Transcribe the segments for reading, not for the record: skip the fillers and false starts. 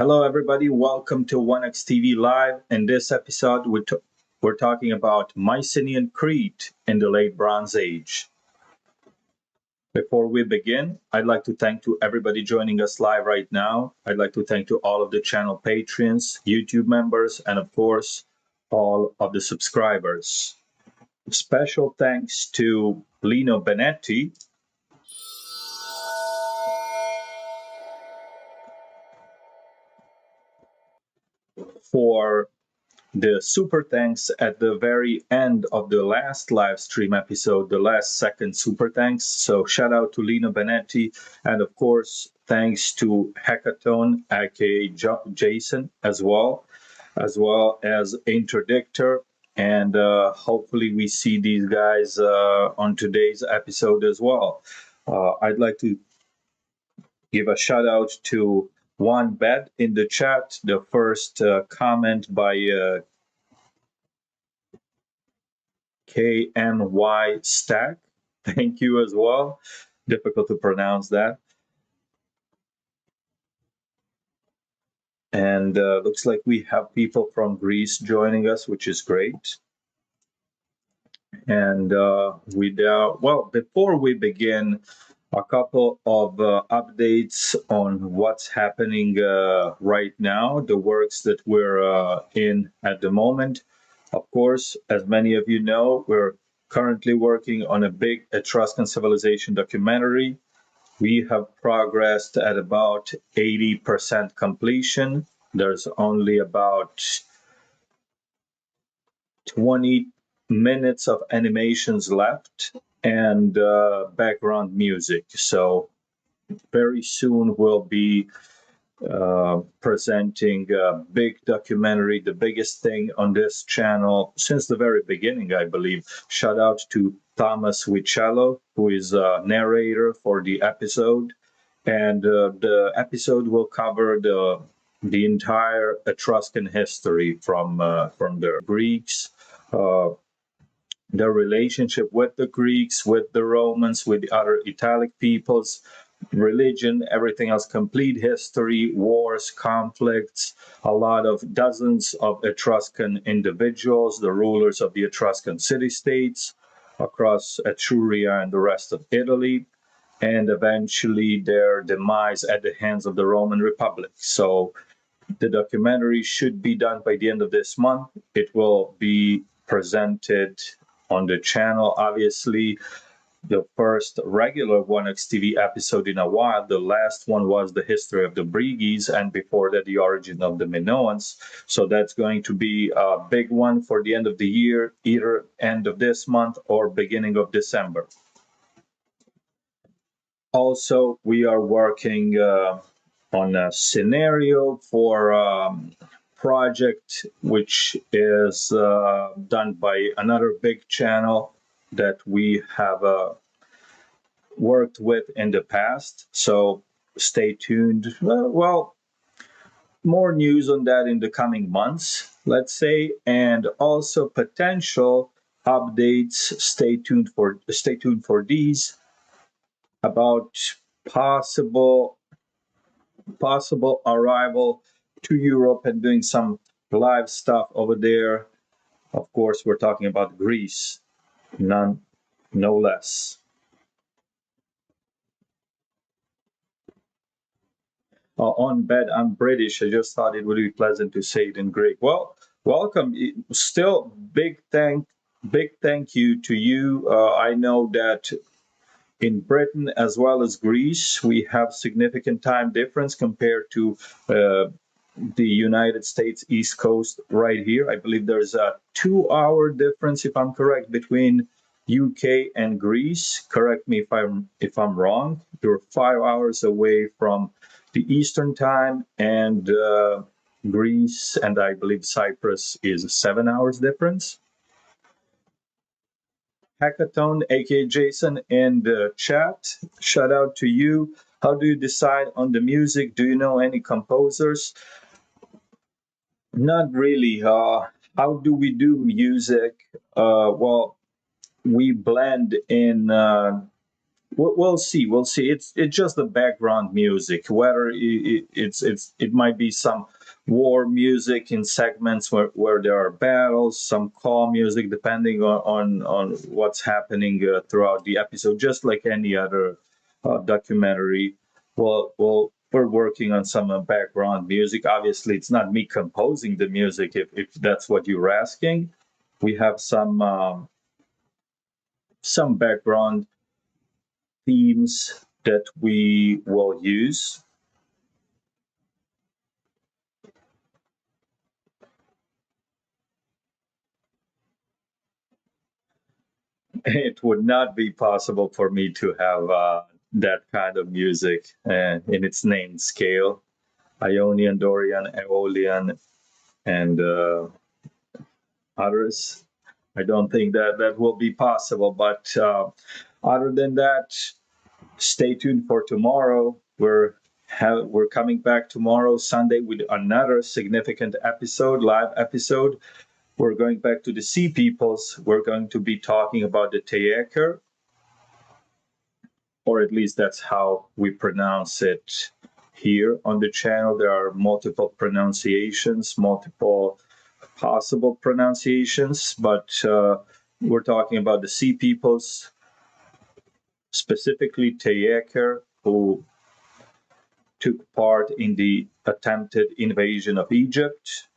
Hello, everybody. Welcome to WanaxTV Live. In this episode, we're talking about Mycenaean Crete in the late Bronze Age. Before we begin, I'd like to thank to everybody joining us live right now. I'd like to thank to all of the channel patrons, YouTube members, and of course, all of the subscribers. Special thanks to Lino Benetti for the super thanks at the very end of the last live stream episode, the last second super thanks. So shout out to Lino Benetti, and of course thanks to Hackathon, aka Jason, as well as Interdictor. And hopefully we see these guys on today's episode as well. I'd like to give a shout out to one bet in the chat. The first comment by KNY Stack. Thank you as well. Difficult to pronounce that. And looks like we have people from Greece joining us, which is great. And before we begin, a couple of updates on what's happening right now, the works that we're in at the moment. Of course, as many of you know, we're currently working on a big Etruscan civilization documentary. We have progressed at about 80% completion. There's only about 20 minutes of animations left and background music. So very soon we'll be presenting a big documentary, the biggest thing on this channel since the very beginning, I believe. Shout out to Thomas Wicello, who is a narrator for the episode. And the episode will cover the entire Etruscan history from the Greeks, their relationship with the Greeks, with the Romans, with the other Italic peoples, religion, everything else, complete history, wars, conflicts, a lot of dozens of Etruscan individuals, the rulers of the Etruscan city-states across Etruria and the rest of Italy, and eventually their demise at the hands of the Roman Republic. So the documentary should be done by the end of this month. It will be presented on the channel, obviously. The first regular WanaxTV episode in a while. The last one was the history of the Brigies, and before that, the origin of the Minoans. So that's going to be a big one for the end of the year, either end of this month or beginning of December. Also, we are working on a scenario for project which is done by another big channel that we have worked with in the past. So stay tuned. Well, more news on that in the coming months, let's say, and also potential updates. Stay tuned for these about possible arrival to Europe and doing some live stuff over there. Of course, we're talking about Greece, no less. On bed, I'm British. I just thought it would be pleasant to say it in Greek. Well, welcome. Still, big thank you to you. I know that in Britain as well as Greece, we have significant time difference compared to the United States East Coast right here. I believe there's a 2-hour difference, if I'm correct, between UK and Greece. Correct me if I'm wrong. You're 5 hours away from the Eastern time, and Greece and I believe Cyprus is a 7 hours difference. Hackathon, aka Jason, in the chat. Shout out to you. How do you decide on the music? Do you know any composers? Not really. How do we do music? Well, we blend in We'll see. We'll see. It's just the background music. Whether it might be some war music in segments where there are battles, some calm music, depending on what's happening throughout the episode. Just like any other documentary. We're working on some background music. Obviously, it's not me composing the music. If that's what you're asking, we have some background themes that we will use. It would not be possible for me to have that kind of music in its named scale. Ionian, Dorian, Aeolian, and others. I don't think that will be possible. But other than that, stay tuned for tomorrow. We're coming back tomorrow, Sunday, with another significant episode, live episode. We're going back to the Sea Peoples. We're going to be talking about the Teyeker, or at least that's how we pronounce it here on the channel. There are multiple pronunciations, multiple possible pronunciations, but we're talking about the Sea Peoples, specifically Teyeker, who took part in the attempted invasion of Egypt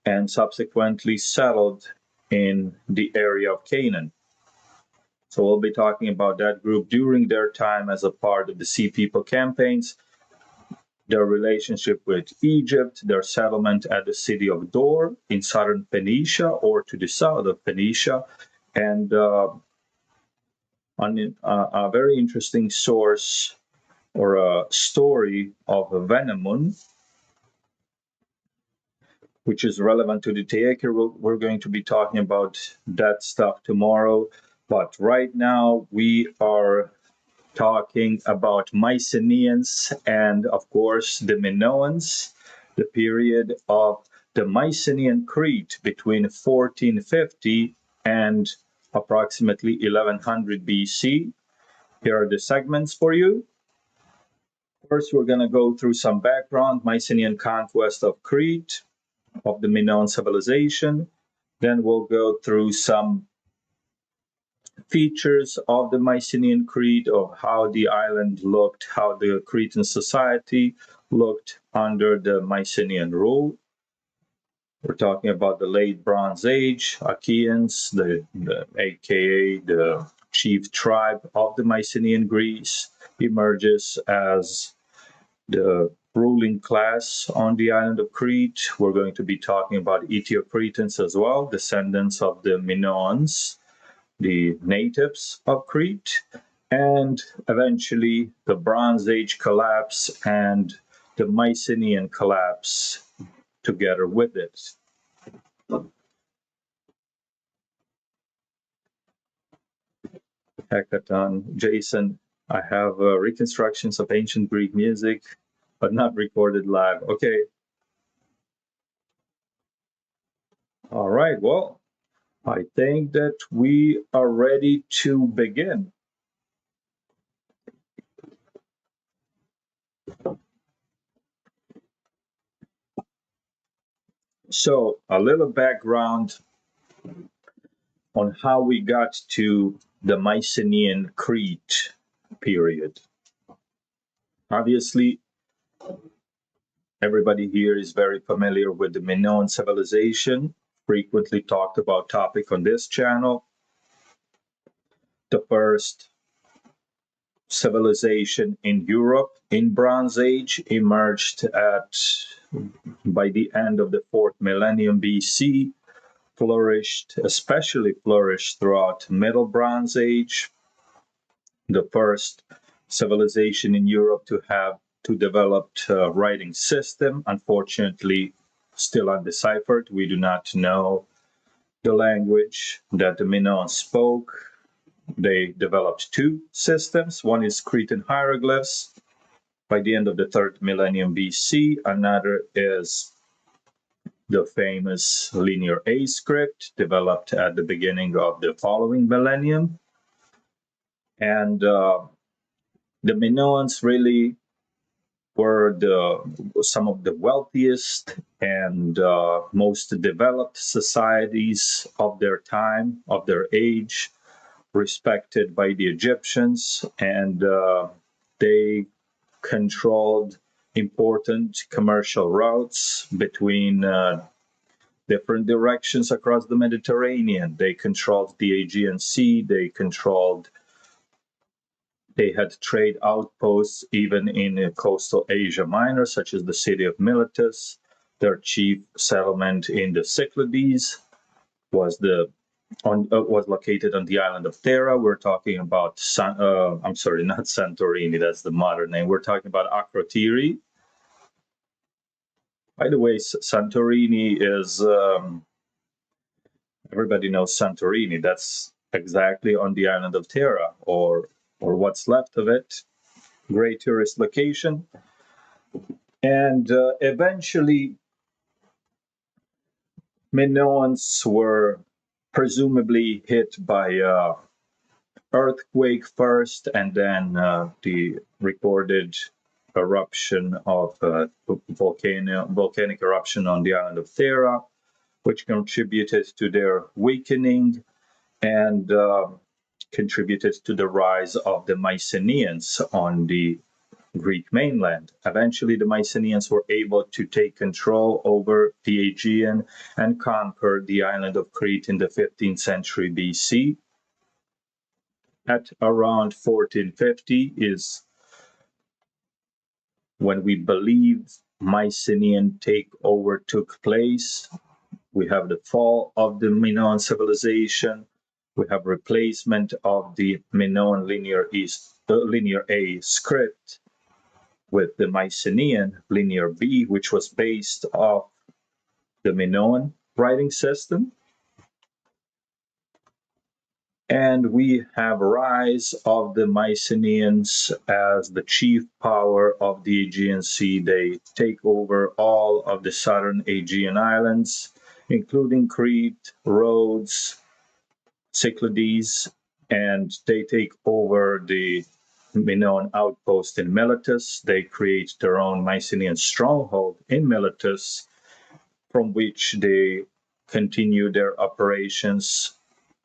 and subsequently settled in the area of Canaan. So we'll be talking about that group during their time as a part of the Sea People campaigns, their relationship with Egypt, their settlement at the city of Dor in southern Phoenicia or to the south of Phoenicia, and a very interesting source or a story of Venemun, which is relevant to the Teyeker. We're going to be talking about that stuff tomorrow. But right now, we are talking about Mycenaeans and, of course, the Minoans, the period of the Mycenaean Crete between 1450 and approximately 1100 BC. Here are the segments for you. First, we're going to go through some background, Mycenaean conquest of Crete, of the Minoan civilization. Then we'll go through some features of the Mycenaean Crete, of how the island looked, how the Cretan society looked under the Mycenaean rule. We're talking about the late Bronze Age, Achaeans, aka the chief tribe of the Mycenaean Greece, emerges as the ruling class on the island of Crete. We're going to be talking about Ethio-Cretans as well, descendants of the Minoans, the natives of Crete, and eventually the Bronze Age collapse and the Mycenaean collapse together with it. Hackathon. Jason, I have reconstructions of ancient Greek music, but not recorded live. Okay. All right. Well, I think that we are ready to begin. So, a little background on how we got to the Mycenaean Crete period. Obviously, everybody here is very familiar with the Minoan civilization, frequently talked about topic on this channel. The first civilization in Europe in Bronze Age emerged by the end of the 4th millennium BC, especially flourished throughout Middle Bronze Age. The first civilization in Europe to have to develop a writing system, unfortunately still undeciphered. We do not know the language that the Minoans spoke. They developed two systems. One is Cretan hieroglyphs by the end of the 3rd millennium BC. Another is the famous Linear A script developed at the beginning of the following millennium. And the Minoans really were some of the wealthiest and most developed societies of their time, of their age, respected by the Egyptians, and they controlled important commercial routes between different directions across the Mediterranean. They controlled the Aegean Sea. They had trade outposts even in coastal Asia Minor, such as the city of Miletus. Their chief settlement in the Cyclades was was located on the island of Thera. We're talking about I'm sorry, not Santorini. That's the modern name. We're talking about Akrotiri. By the way, Santorini is everybody knows Santorini. That's exactly on the island of Thera, or what's left of it. Great tourist location. And eventually, Minoans were presumably hit by earthquake first, and then the recorded eruption of volcanic eruption on the island of Thera, which contributed to their weakening and contributed to the rise of the Mycenaeans on the Greek mainland. Eventually, the Mycenaeans were able to take control over the Aegean and conquer the island of Crete in the 15th century BC. At around 1450 is when we believe Mycenaean takeover took place. We have the fall of the Minoan civilization. We have replacement of the Minoan linear A script with the Mycenaean linear B, which was based off the Minoan writing system. And we have rise of the Mycenaeans as the chief power of the Aegean Sea. They take over all of the southern Aegean islands, including Crete, Rhodes, Cyclades, and they take over the Minoan outpost in Miletus. They create their own Mycenaean stronghold in Miletus, from which they continue their operations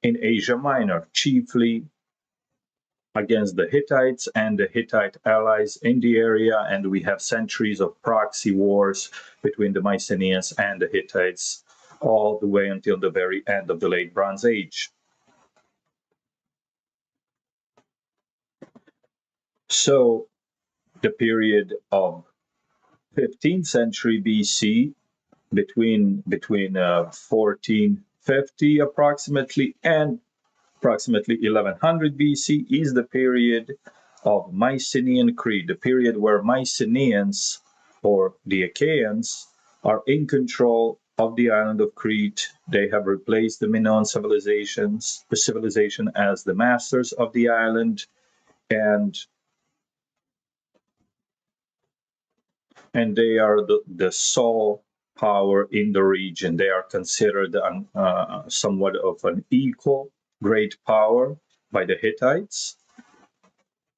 in Asia Minor, chiefly against the Hittites and the Hittite allies in the area. And we have centuries of proxy wars between the Mycenaeans and the Hittites all the way until the very end of the Late Bronze Age. So the period of 15th century BC between 1450 approximately and approximately 1100 BC is the period of Mycenaean Crete, the period where Mycenaeans or the Achaeans are in control of the island of Crete. They have replaced the Minoan civilization as the masters of the island, and they are the sole power in the region. They are considered somewhat of an equal great power by the Hittites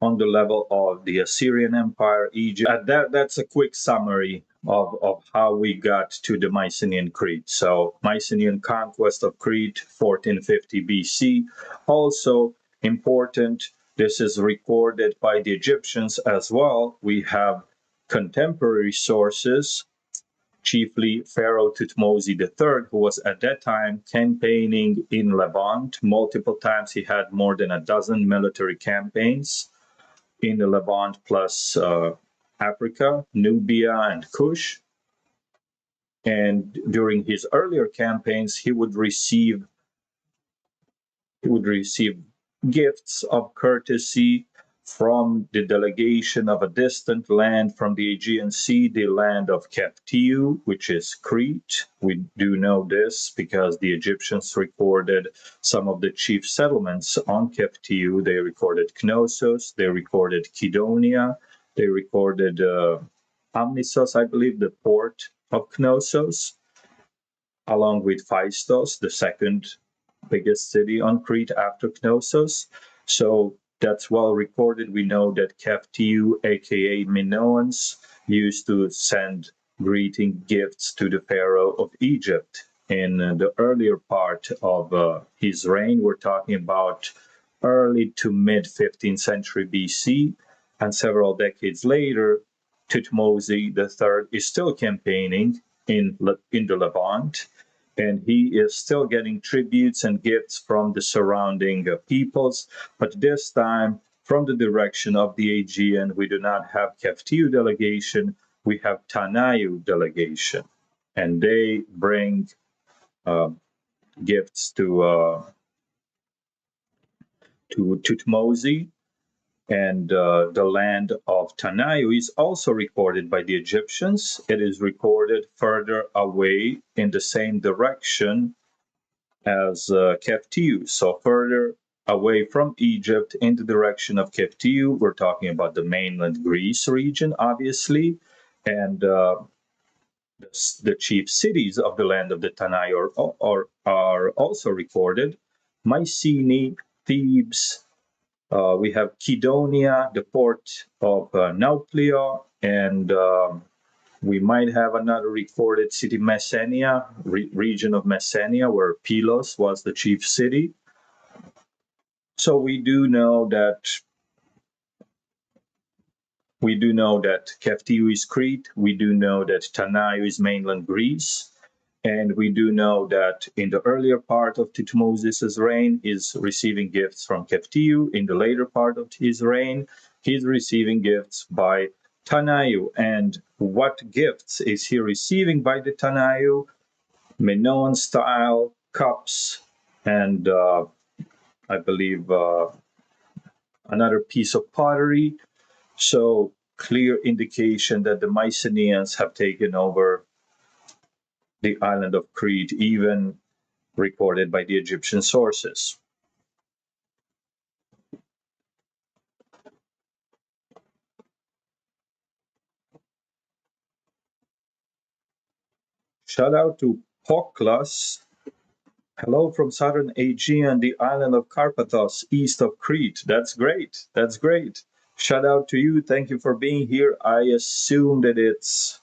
on the level of the Assyrian Empire, Egypt. That's a quick summary of how we got to the Mycenaean Crete. So Mycenaean conquest of Crete, 1450 BC. Also important, this is recorded by the Egyptians as well. We have contemporary sources, chiefly Pharaoh Thutmose III, who was at that time campaigning in Levant. Multiple times he had more than a dozen military campaigns in the Levant plus Africa, Nubia, and Kush. And during his earlier campaigns, he would receive gifts of courtesy from the delegation of a distant land from the Aegean Sea, the land of Keftiu, which is Crete. We do know this because the Egyptians recorded some of the chief settlements on Keftiu. They recorded Knossos, they recorded Kydonia, they recorded Amnisos, I believe, the port of Knossos, along with Phaistos, the second biggest city on Crete after Knossos. So that's well recorded. We know that Keftiu, aka Minoans, used to send greeting gifts to the Pharaoh of Egypt. In the earlier part of his reign, we're talking about early to mid 15th century BC, and several decades later, Tutmosis III is still campaigning in the Levant, and he is still getting tributes and gifts from the surrounding peoples, but this time from the direction of the Aegean. We do not have Keftiu delegation, we have Tanayu delegation, and they bring uh, gifts to Tutmosis. And the land of Tanayu is also recorded by the Egyptians. It is recorded further away in the same direction as Keftiu. So further away from Egypt in the direction of Keftiu, we're talking about the mainland Greece region, obviously, and the chief cities of the land of the Tanayu are also recorded. Mycenae, Thebes, we have Kydonia, the port of Nauplia, and we might have another recorded city, Messenia, region of Messenia, where Pylos was the chief city. So we do know that Keftiu is Crete. We do know that Tanayu is mainland Greece. And we do know that in the earlier part of Tutmosis' reign, he's receiving gifts from Keftiu. In the later part of his reign, he's receiving gifts by Tanayu. And what gifts is he receiving by the Tanayu? Minoan style cups and I believe another piece of pottery. So clear indication that the Mycenaeans have taken over the island of Crete, even recorded by the Egyptian sources. Shout out to Poklas. Hello from southern Aegean, the island of Karpathos, east of Crete. That's great. That's great. Shout out to you. Thank you for being here. I assume that it's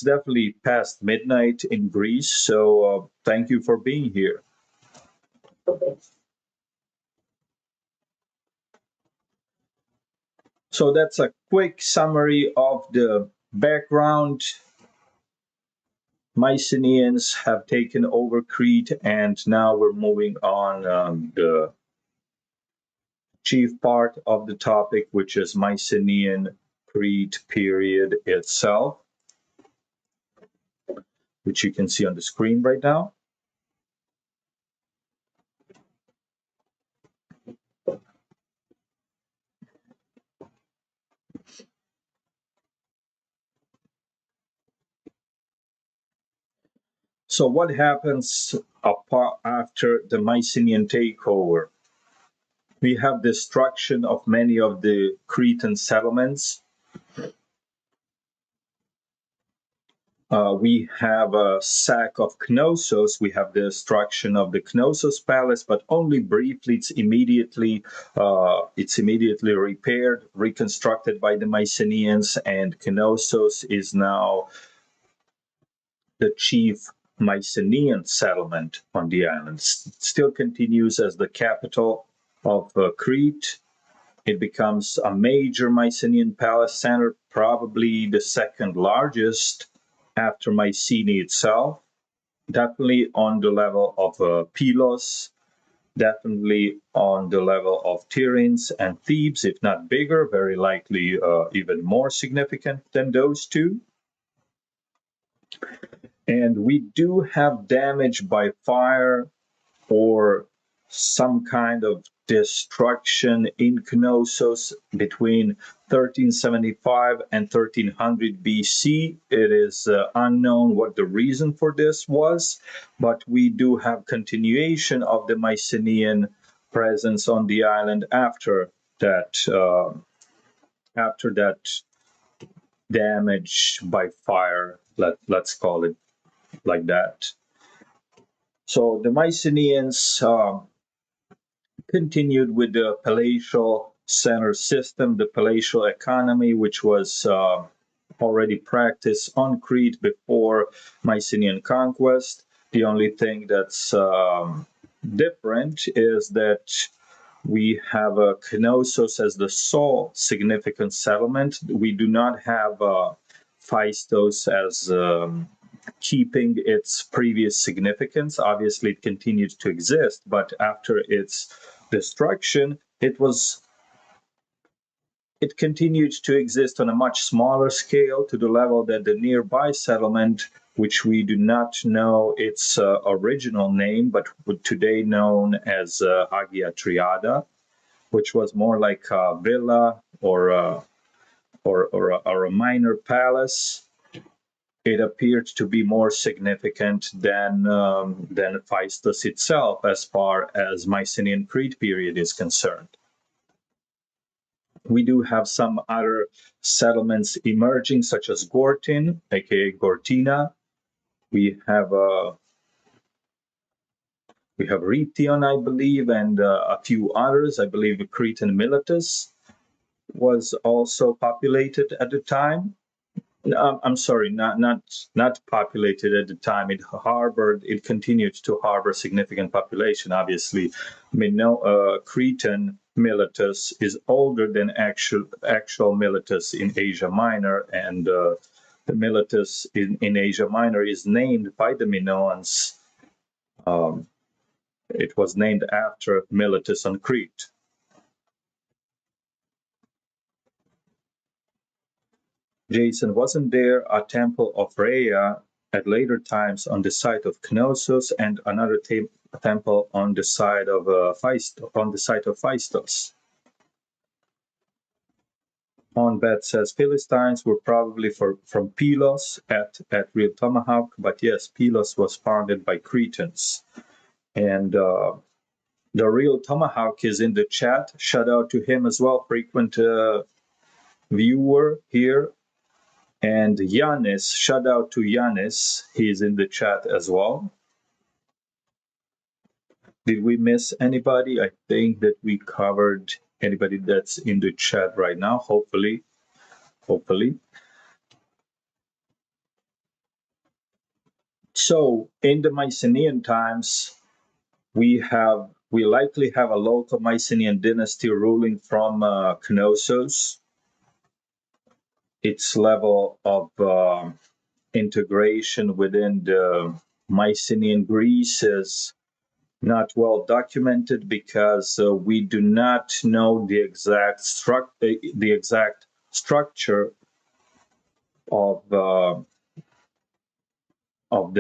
definitely past midnight in Greece. So thank you for being here. So that's a quick summary of the background. Mycenaeans have taken over Crete, and now we're moving on the chief part of the topic, which is Mycenaean Crete period itself, which you can see on the screen right now. So what happens after the Mycenaean takeover? We have destruction of many of the Cretan settlements. We have a sack of Knossos. We have the destruction of the Knossos palace, but only briefly. It's immediately repaired, reconstructed by the Mycenaeans, and Knossos is now the chief Mycenaean settlement on the island. Still continues as the capital of Crete. It becomes a major Mycenaean palace center, probably the second largest after Mycenae itself, definitely on the level of Pylos, definitely on the level of Tiryns and Thebes, if not bigger, very likely even more significant than those two. And we do have damage by fire or some kind of destruction in Knossos between 1375 and 1300 BC. It is unknown what the reason for this was, but we do have continuation of the Mycenaean presence on the island after that damage by fire. Let's call it like that. So the Mycenaeans continued with the palatial center system, the palatial economy, which was already practiced on Crete before Mycenaean conquest. The only thing that's different is that we have Knossos as the sole significant settlement. We do not have Phaistos as keeping its previous significance. Obviously, it continued to exist, but after its destruction, it continued to exist on a much smaller scale, to the level that the nearby settlement, which we do not know its original name, but today known as Hagia Triada, which was more like a villa or a minor palace. It appeared to be more significant than Phaistos itself, as far as Mycenaean Crete period is concerned. We do have some other settlements emerging, such as Gortin, aka Gortina. We have Rhition, I believe, and a few others. I believe Cretan Miletus was also populated at the time. I'm sorry, not populated at the time. It continued to harbor significant population. Obviously, Cretan Miletus is older than actual Miletus in Asia Minor, and the Miletus in Asia Minor is named by the Minoans. It was named after Miletus on Crete. Jason, wasn't there a temple of Rhea at later times on the site of Knossos, and another temple on the site of Phaistos? Onbet says Philistines were probably from Pylos at Real Tomahawk, but yes, Pylos was founded by Cretans. And the Real Tomahawk is in the chat. Shout out to him as well, frequent viewer here. And Yanis, shout out to Yanis. He's in the chat as well. Did we miss anybody? I think that we covered anybody that's in the chat right now, hopefully. So in the Mycenaean times, we likely have a local Mycenaean dynasty ruling from Knossos. Its level of integration within the Mycenaean Greece is not well documented, because we do not know the exact structure of the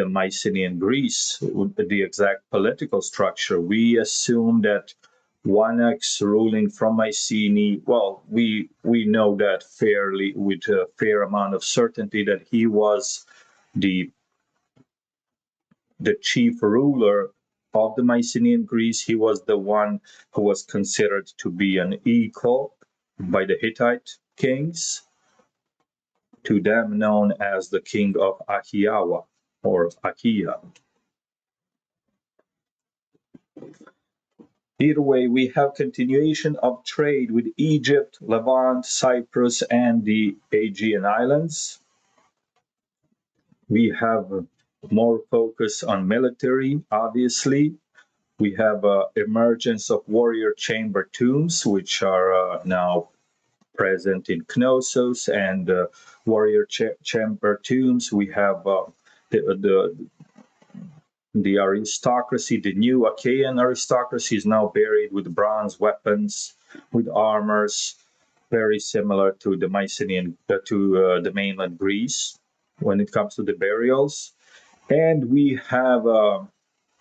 Mycenaean Greece, the exact political structure. We assume that Wanax ruling from Mycenae, well, we know that fairly, with a fair amount of certainty, that he was the chief ruler of the Mycenaean Greece. He was the one who was considered to be an equal by the Hittite kings, to them known as the king of Ahiawa or Achaia. Either way, we have continuation of trade with Egypt, Levant, Cyprus, and the Aegean Islands. We have more focus on military, obviously. We have emergence of warrior chamber tombs, which are now present in Knossos, and warrior chamber tombs. We have the aristocracy, the new Achaean aristocracy, is now buried with bronze weapons, with armors, very similar to the Mycenaean, to the mainland Greece when it comes to the burials. And we have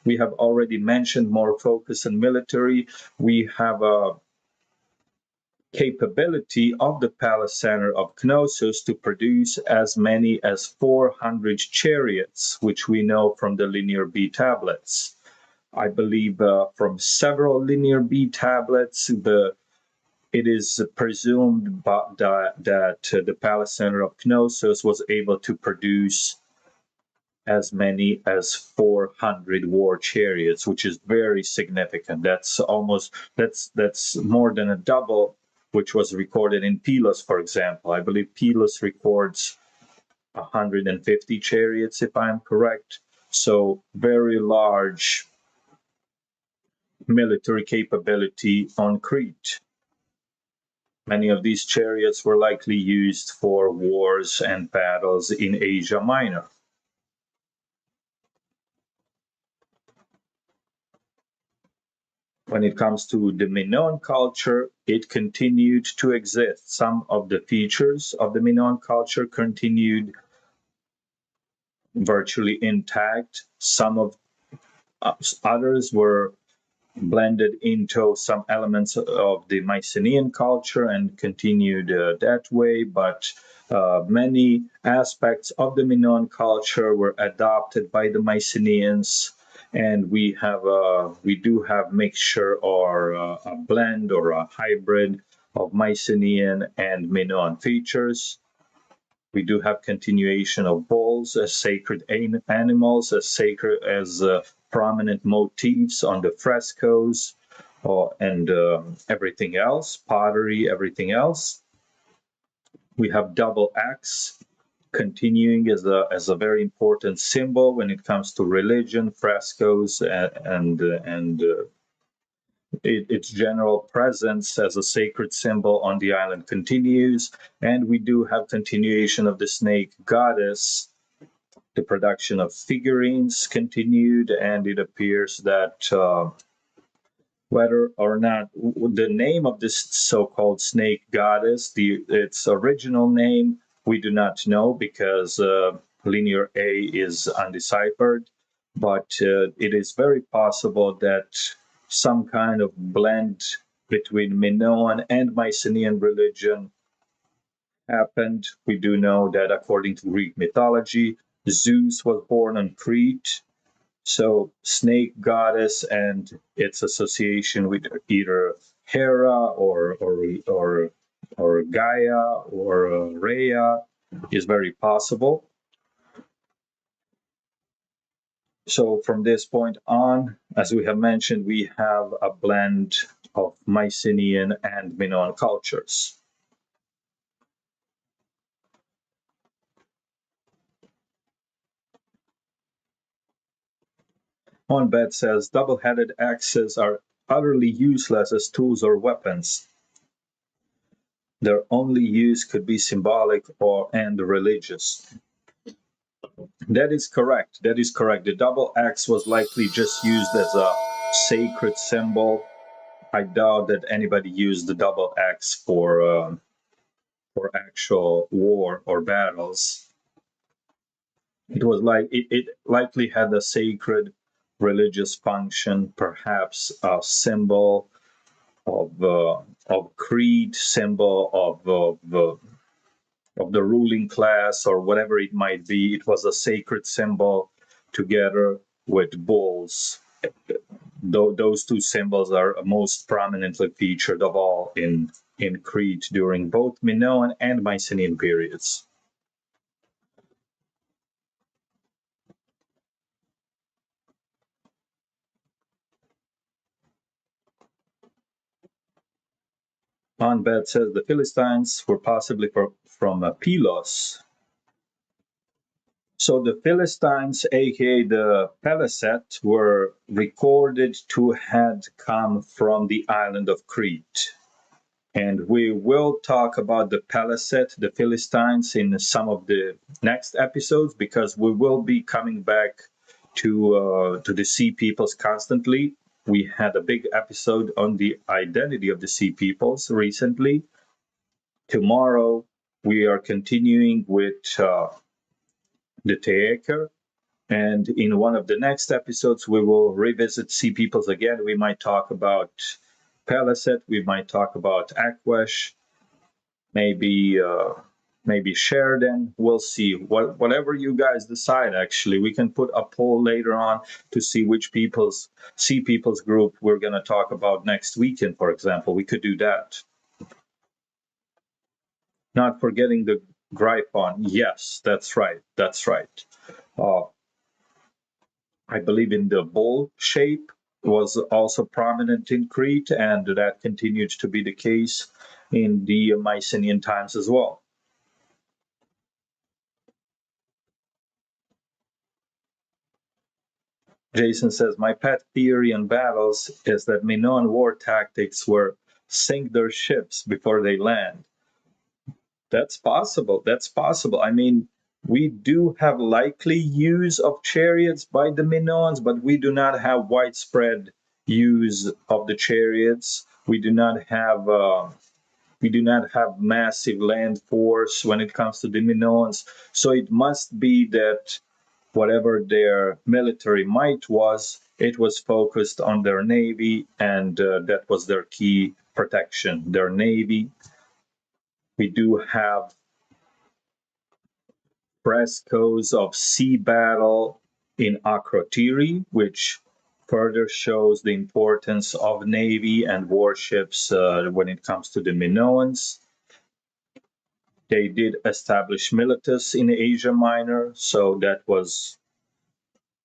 already mentioned more focus on military. We have a capability of the palace center of Knossos to produce as many as 400 chariots, which we know from the Linear B tablets. I believe from several Linear B tablets, it is presumed that the palace center of Knossos was able to produce as many as 400 war chariots, which is very significant. That's more than a double, which was recorded in Pylos, for example. I believe Pylos records 150 chariots, if I'm correct. So very large military capability on Crete. Many of these chariots were likely used for wars and battles in Asia Minor. When it comes to the Minoan culture, it continued to exist. Some of the features of the Minoan culture continued virtually intact. Some of others were blended into some elements of the Mycenaean culture and continued that way, but many aspects of the Minoan culture were adopted by the Mycenaeans, and we do have mixture or a blend or a hybrid of Mycenaean and Minoan features. We do have continuation of bulls as sacred animals, as sacred as prominent motifs on the frescoes, and everything else, pottery, everything else. We have double axe continuing as a very important symbol when it comes to religion, frescoes, and its general presence as a sacred symbol on the island continues. And we do have continuation of the snake goddess. The production of figurines continued, and it appears that whether or not the name of this so-called snake goddess, its original name, we do not know because linear A is undeciphered, but it is very possible that some kind of blend between Minoan and Mycenaean religion happened. We do know that according to Greek mythology, Zeus was born on Crete. So snake goddess and its association with either Hera or Gaia or Rhea is very possible. So from this point on, as we have mentioned, we have a blend of Mycenaean and Minoan cultures. Honbet says double-headed axes are utterly useless as tools or weapons. Their only use could be symbolic and religious. That is correct. That is correct. The double axe was likely just used as a sacred symbol. I doubt that anybody used the double axe for actual war or battles. It was like it likely had a sacred religious function, perhaps a symbol of creed, symbol of the ruling class or whatever it might be. It was a sacred symbol together with bulls. Those two symbols are most prominently featured of all in Crete during both Minoan and Mycenaean periods. Honbet says the Philistines were possibly from Pylos. So the Philistines, aka the Peleset, were recorded to have come from the island of Crete. And we will talk about the Peleset, the Philistines, in some of the next episodes because we will be coming back to the Sea Peoples constantly. We had a big episode on the identity of the Sea Peoples recently. Tomorrow we are continuing with the Teeker. And in one of the next episodes, we will revisit Sea Peoples again. We might talk about Peleset, we might talk about Aquesh, maybe Sheridan. We'll see. Whatever you guys decide, actually, we can put a poll later on to see which Sea Peoples group we're going to talk about next weekend, for example. We could do that. Not forgetting the Gryphon. Yes, that's right. That's right. I believe in the bull shape was also prominent in Crete, and that continued to be the case in the Mycenaean times as well. Jason says, my pet theory on battles is that Minoan war tactics were sink their ships before they land. That's possible. That's possible. I mean, we do have likely use of chariots by the Minoans, but we do not have widespread use of the chariots. We do not have massive land force when it comes to the Minoans. So it must be that whatever their military might was, it was focused on their navy, and that was their key protection, their navy. We do have frescoes of sea battle in Akrotiri, which further shows the importance of navy and warships when it comes to the Minoans. They did establish militus in Asia Minor, so that was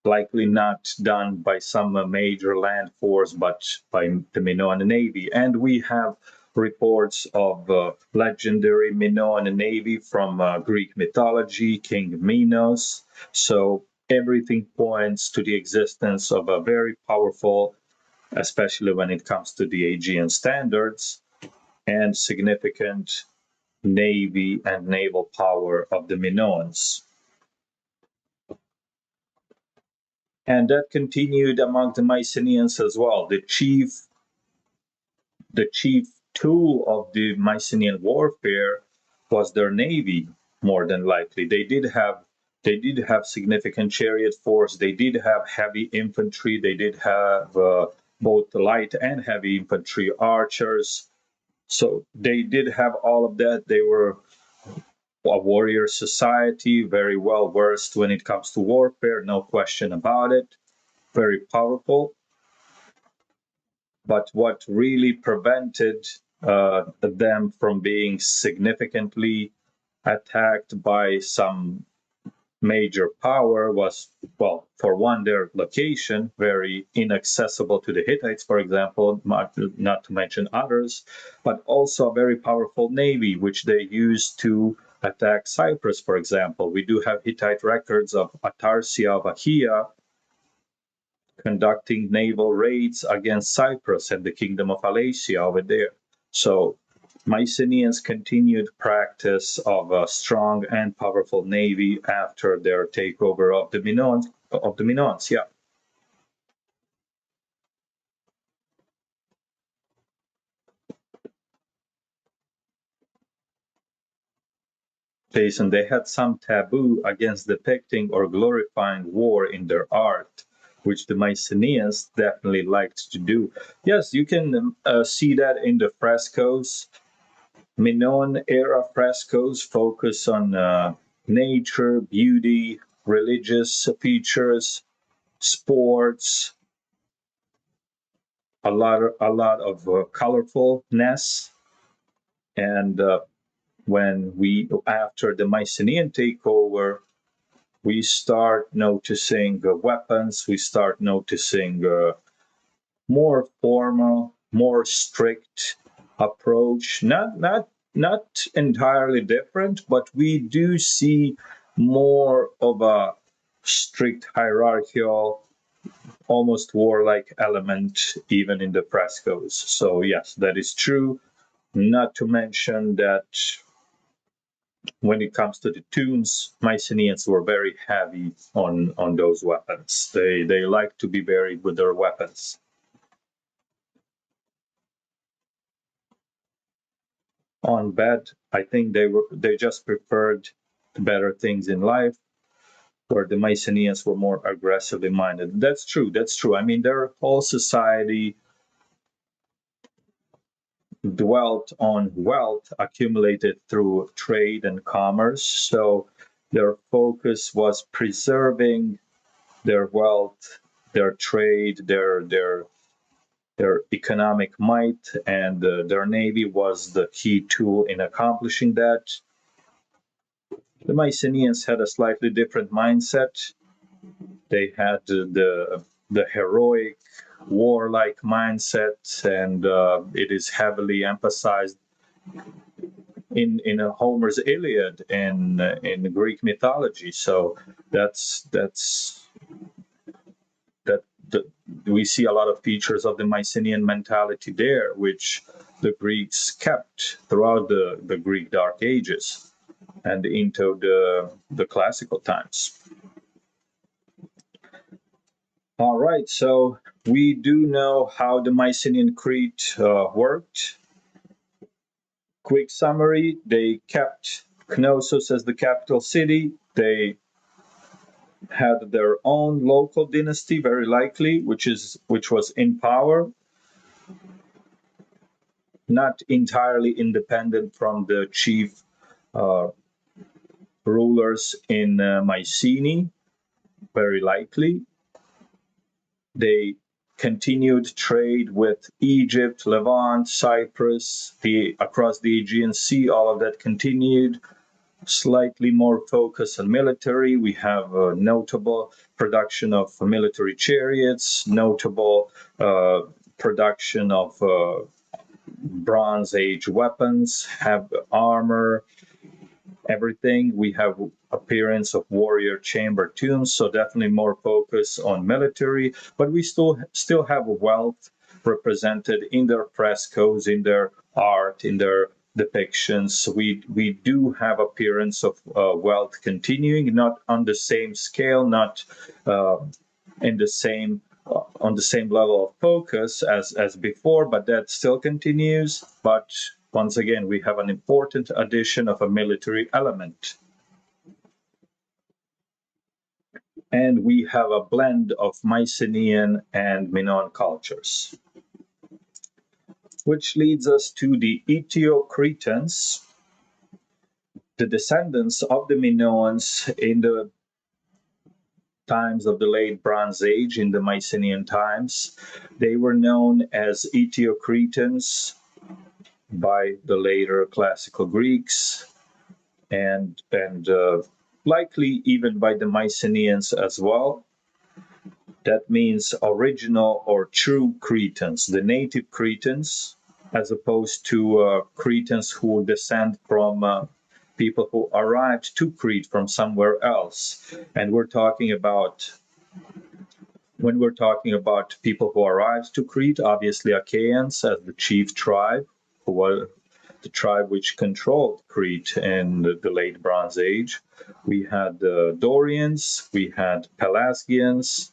likely not done by some major land force, but by the Minoan Navy. And we have reports of legendary Minoan Navy from Greek mythology, King Minos. So everything points to the existence of a very powerful, especially when it comes to the Aegean standards, and significant navy and naval power of the Minoans. And that continued among the Mycenaeans as well. The chief tool of the Mycenaean warfare was their navy, more than likely. They did have significant chariot force. They did have heavy infantry. They did have both light and heavy infantry archers. So they did have all of that. They were a warrior society, very well versed when it comes to warfare, no question about it. Very powerful. But what really prevented them from being significantly attacked by some major power was, well, for one, their location, very inaccessible to the Hittites, for example, not to mention others, but also a very powerful navy, which they used to attack Cyprus, for example. We do have Hittite records of Atarsia of Achaia conducting naval raids against Cyprus and the kingdom of Alasia over there. So Mycenaeans continued practice of a strong and powerful navy after their takeover of the Minoans. Yeah. Jason, they had some taboo against depicting or glorifying war in their art, which the Mycenaeans definitely liked to do. Yes, you can see that in the frescoes. Minoan era frescoes focus on nature, beauty, religious features, sports, a lot of colorfulness. And when we, after the Mycenaean takeover, we start noticing weapons, we start noticing more formal, more strict approach. Not entirely different, but we do see more of a strict hierarchical, almost warlike element even in the frescoes. So yes, that is true. Not to mention that when it comes to the tombs, Mycenaeans were very heavy on those weapons. They like to be buried with their weapons. On bed, I think they just preferred better things in life, where the Mycenaeans were more aggressively minded. That's true. That's true. I mean, their whole society dwelt on wealth accumulated through trade and commerce. So their focus was preserving their wealth, their trade, their economic might, and their navy was the key tool in accomplishing that. The Mycenaeans had a slightly different mindset. They had the heroic, warlike mindset, and it is heavily emphasized in Homer's Iliad in Greek mythology. So that's that the, we see a lot of features of the Mycenaean mentality there, which the Greeks kept throughout the Greek Dark Ages and into the classical times. All right, so we do know how the Mycenaean Crete worked. Quick summary: they kept Knossos as the capital city. They had their own local dynasty, very likely, which was in power, not entirely independent from the chief uh, rulers in Mycenae, very likely. They continued trade with Egypt, Levant, Cyprus, across the Aegean Sea. All of that continued. Slightly more focus on military. We have a notable production of military chariots, notable production of Bronze Age weapons, have armor, everything. We have appearance of warrior chamber tombs, so definitely more focus on military, but we still have wealth represented in their frescoes, in their art, in their depictions. We do have appearance of wealth continuing, not on the same scale, not in the same on the same level of focus as before, but that still continues. But once again, we have an important addition of a military element. And we have a blend of Mycenaean and Minoan cultures, which leads us to the Eteocretans, the descendants of the Minoans in the times of the late Bronze Age, in the Mycenaean times. They were known as Eteocretans by the later classical Greeks, and likely even by the Mycenaeans as well. That means original or true Cretans, the native Cretans, as opposed to Cretans who descend from people who arrived to Crete from somewhere else. And when we're talking about people who arrived to Crete, obviously Achaeans as the chief tribe, who were the tribe which controlled Crete in the late Bronze Age. We had the Dorians, we had Pelasgians,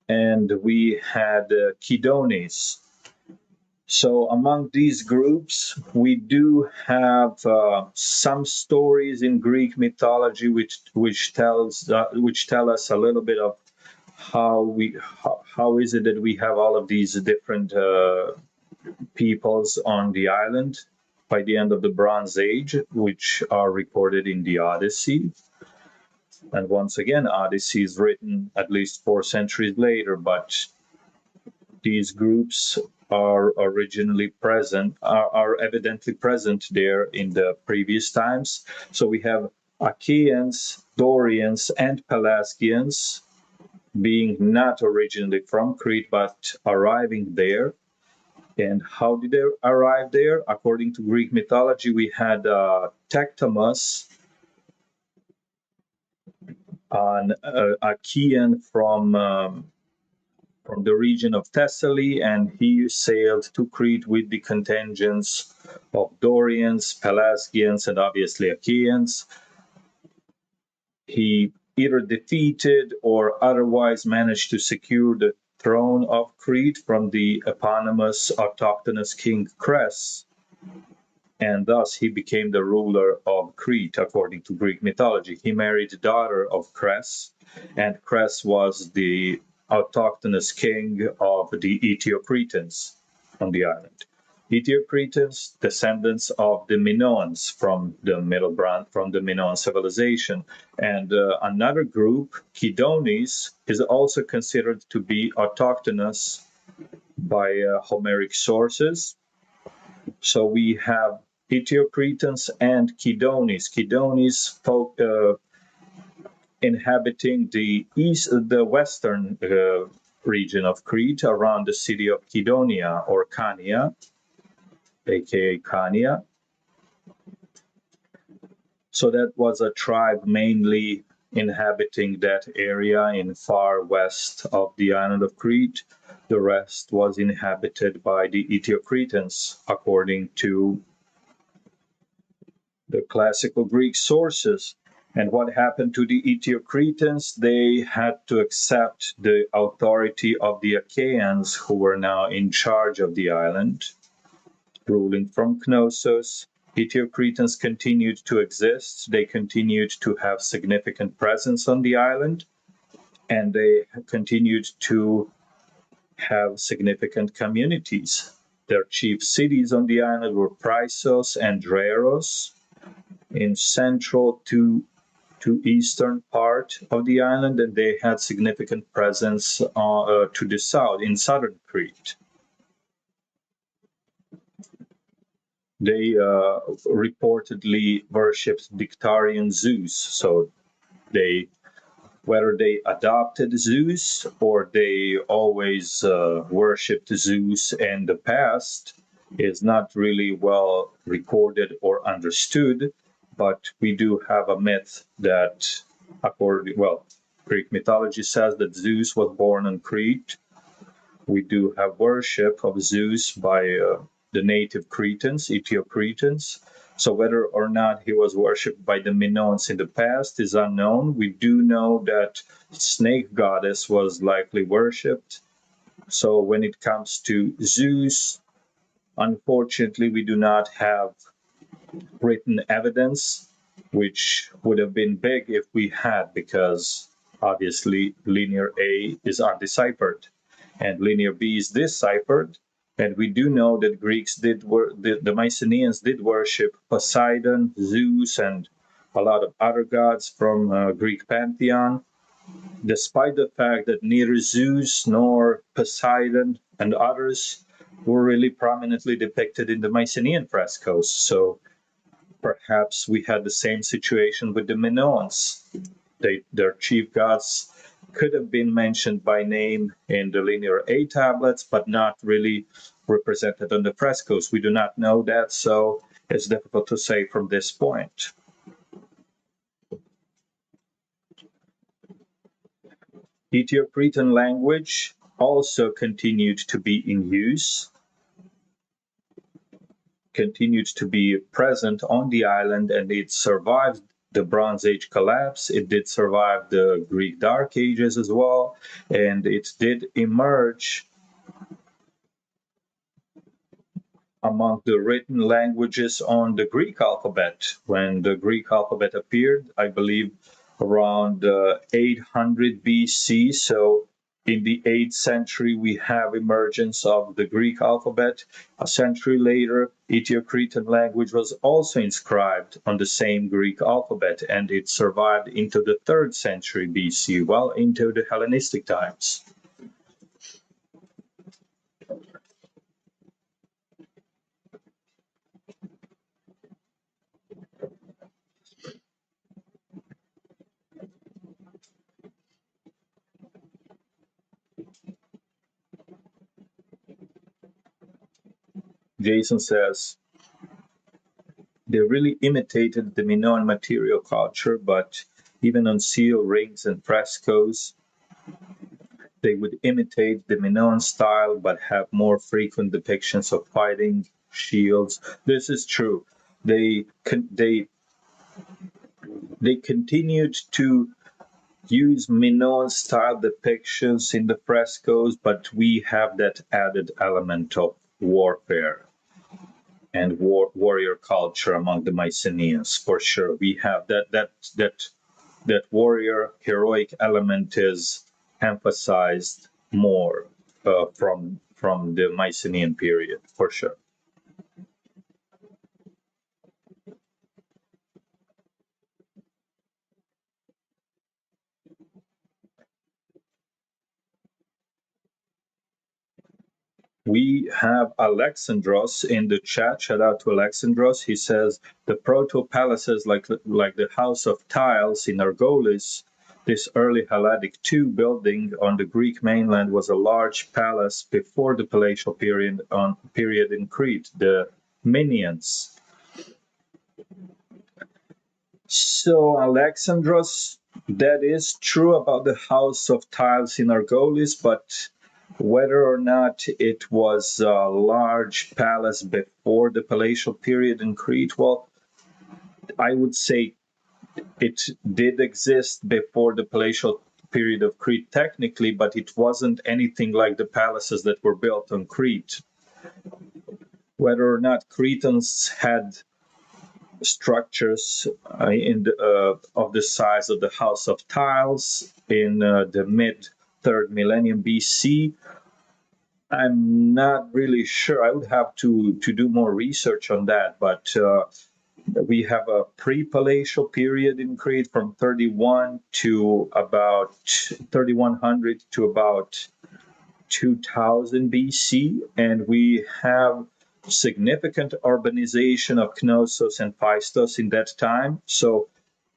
and we had Kydones. So among these groups, we do have some stories in Greek mythology which tell us a little bit of how is it that we have all of these different peoples on the island by the end of the Bronze Age, which are recorded in the Odyssey. And once again, Odyssey is written at least 4 centuries later, but these groups are originally present, are evidently present there in the previous times. So we have Achaeans, Dorians, and Pelasgians being not originally from Crete, but arriving there. And how did they arrive there? According to Greek mythology, we had Tectomus, an Achaean from the region of Thessaly, and he sailed to Crete with the contingents of Dorians, Pelasgians, and obviously Achaeans. He either defeated or otherwise managed to secure the throne of Crete from the eponymous autochthonous king Cres, and thus he became the ruler of Crete according to Greek mythology. He married the daughter of Cres, and Cres was the autochthonous king of the Eteocretans on the island. Eteocretans, descendants of the Minoans from the from the Minoan civilization. And another group, Kydones, is also considered to be autochthonous by Homeric sources. So we have Eteocretans and Kydones. Kydones inhabiting the western region of Crete around the city of Kydonia or Khania, aka Khania. So that was a tribe mainly inhabiting that area in far west of the island of Crete. The rest was inhabited by the Ethio-Cretans, according to the classical Greek sources. And what happened to the Ethio-Cretans? They had to accept the authority of the Achaeans, who were now in charge of the island, ruling from Knossos. Ethio-Cretans continued to exist. They continued to have significant presence on the island, and they continued to have significant communities. Their chief cities on the island were Prisos and Dreros in central to eastern part of the island, and they had significant presence to the south in southern Crete. They reportedly worshipped Dictarian Zeus, so they whether they adopted Zeus or they always worshipped Zeus in the past is not really well recorded or understood, but we do have a myth that, Greek mythology says that Zeus was born on Crete. We do have worship of Zeus by the native Cretans, Ethio-Cretans. So whether or not he was worshipped by the Minoans in the past is unknown. We do know that snake goddess was likely worshipped. So when it comes to Zeus, unfortunately, we do not have written evidence, which would have been big if we had, because obviously linear A is undeciphered and linear B is deciphered. And we do know that the Mycenaeans did worship Poseidon, Zeus, and a lot of other gods from Greek pantheon, despite the fact that neither Zeus nor Poseidon and others were really prominently depicted in the Mycenaean frescoes. So perhaps we had the same situation with the Minoans. Their chief gods could have been mentioned by name in the linear A tablets, but not really represented on the frescoes. We do not know that, so it's difficult to say from this point. Ethio-Cretan language also continued to be in use, continued to be present on the island, and it survived the Bronze Age collapse. It did survive the Greek Dark Ages as well, and it did emerge among the written languages on the Greek alphabet. When the Greek alphabet appeared, I believe around 800 BC, so in the 8th century, we have emergence of the Greek alphabet. A century later, Ethio-Cretan language was also inscribed on the same Greek alphabet, and it survived into the 3rd century BC, well into the Hellenistic times. Jason says, they really imitated the Minoan material culture, but even on seal rings and frescoes, they would imitate the Minoan style, but have more frequent depictions of fighting, shields. This is true. They continued to use Minoan style depictions in the frescoes, but we have that added element of warfare and warrior culture among the Mycenaeans, for sure. We have that warrior heroic element is emphasized more from the Mycenaean period, for sure. We have Alexandros in the chat. Shout out to Alexandros. He says the proto palaces like the House of Tiles in Argolis This early Hellenic II building on the Greek mainland was a large palace before the palatial period in Crete, the Minians. So, Alexandros, that is true about the House of Tiles in Argolis, but whether or not it was a large palace before the palatial period in Crete, well, I would say it did exist before the palatial period of Crete technically, but it wasn't anything like the palaces that were built on Crete. Whether or not Cretans had structures of the size of the House of Tiles in the mid 3rd millennium BC, I'm not really sure. I would have to do more research on that, but we have a pre-palatial period in Crete from 31 to about 3100 to about 2000 BC, and we have significant urbanization of Knossos and Phaistos in that time. So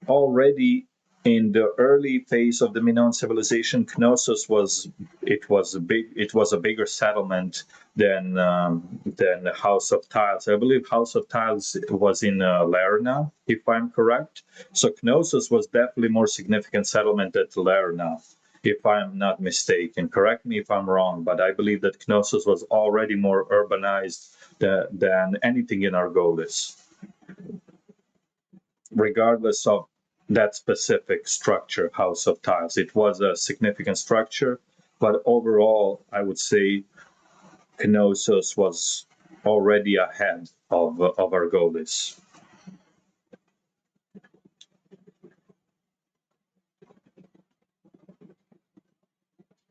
already in the early phase of the Minoan civilization, Knossos was a bigger settlement than the House of Tiles. I believe House of Tiles was in Lerna, if I'm correct. So Knossos was definitely more significant settlement than Lerna, if I'm not mistaken. Correct me if I'm wrong, but I believe that Knossos was already more urbanized than anything in Argolis, regardless of that specific structure, House of Tiles. It was a significant structure, but overall, I would say Knossos was already ahead of Argolis.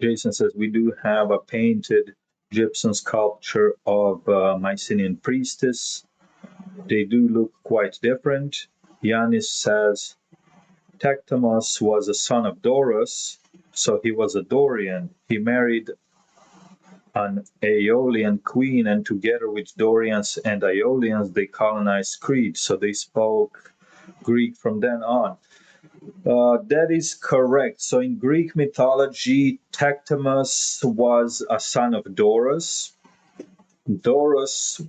Jason says, we do have a painted gypsum sculpture of Mycenaean priestess. They do look quite different. Yanis says, Tectamos was a son of Doros, so he was a Dorian. He married an Aeolian queen, and together with Dorians and Aeolians, they colonized Crete, so they spoke Greek from then on. That is correct. So in Greek mythology, Tectamos was a son of Doros. Doros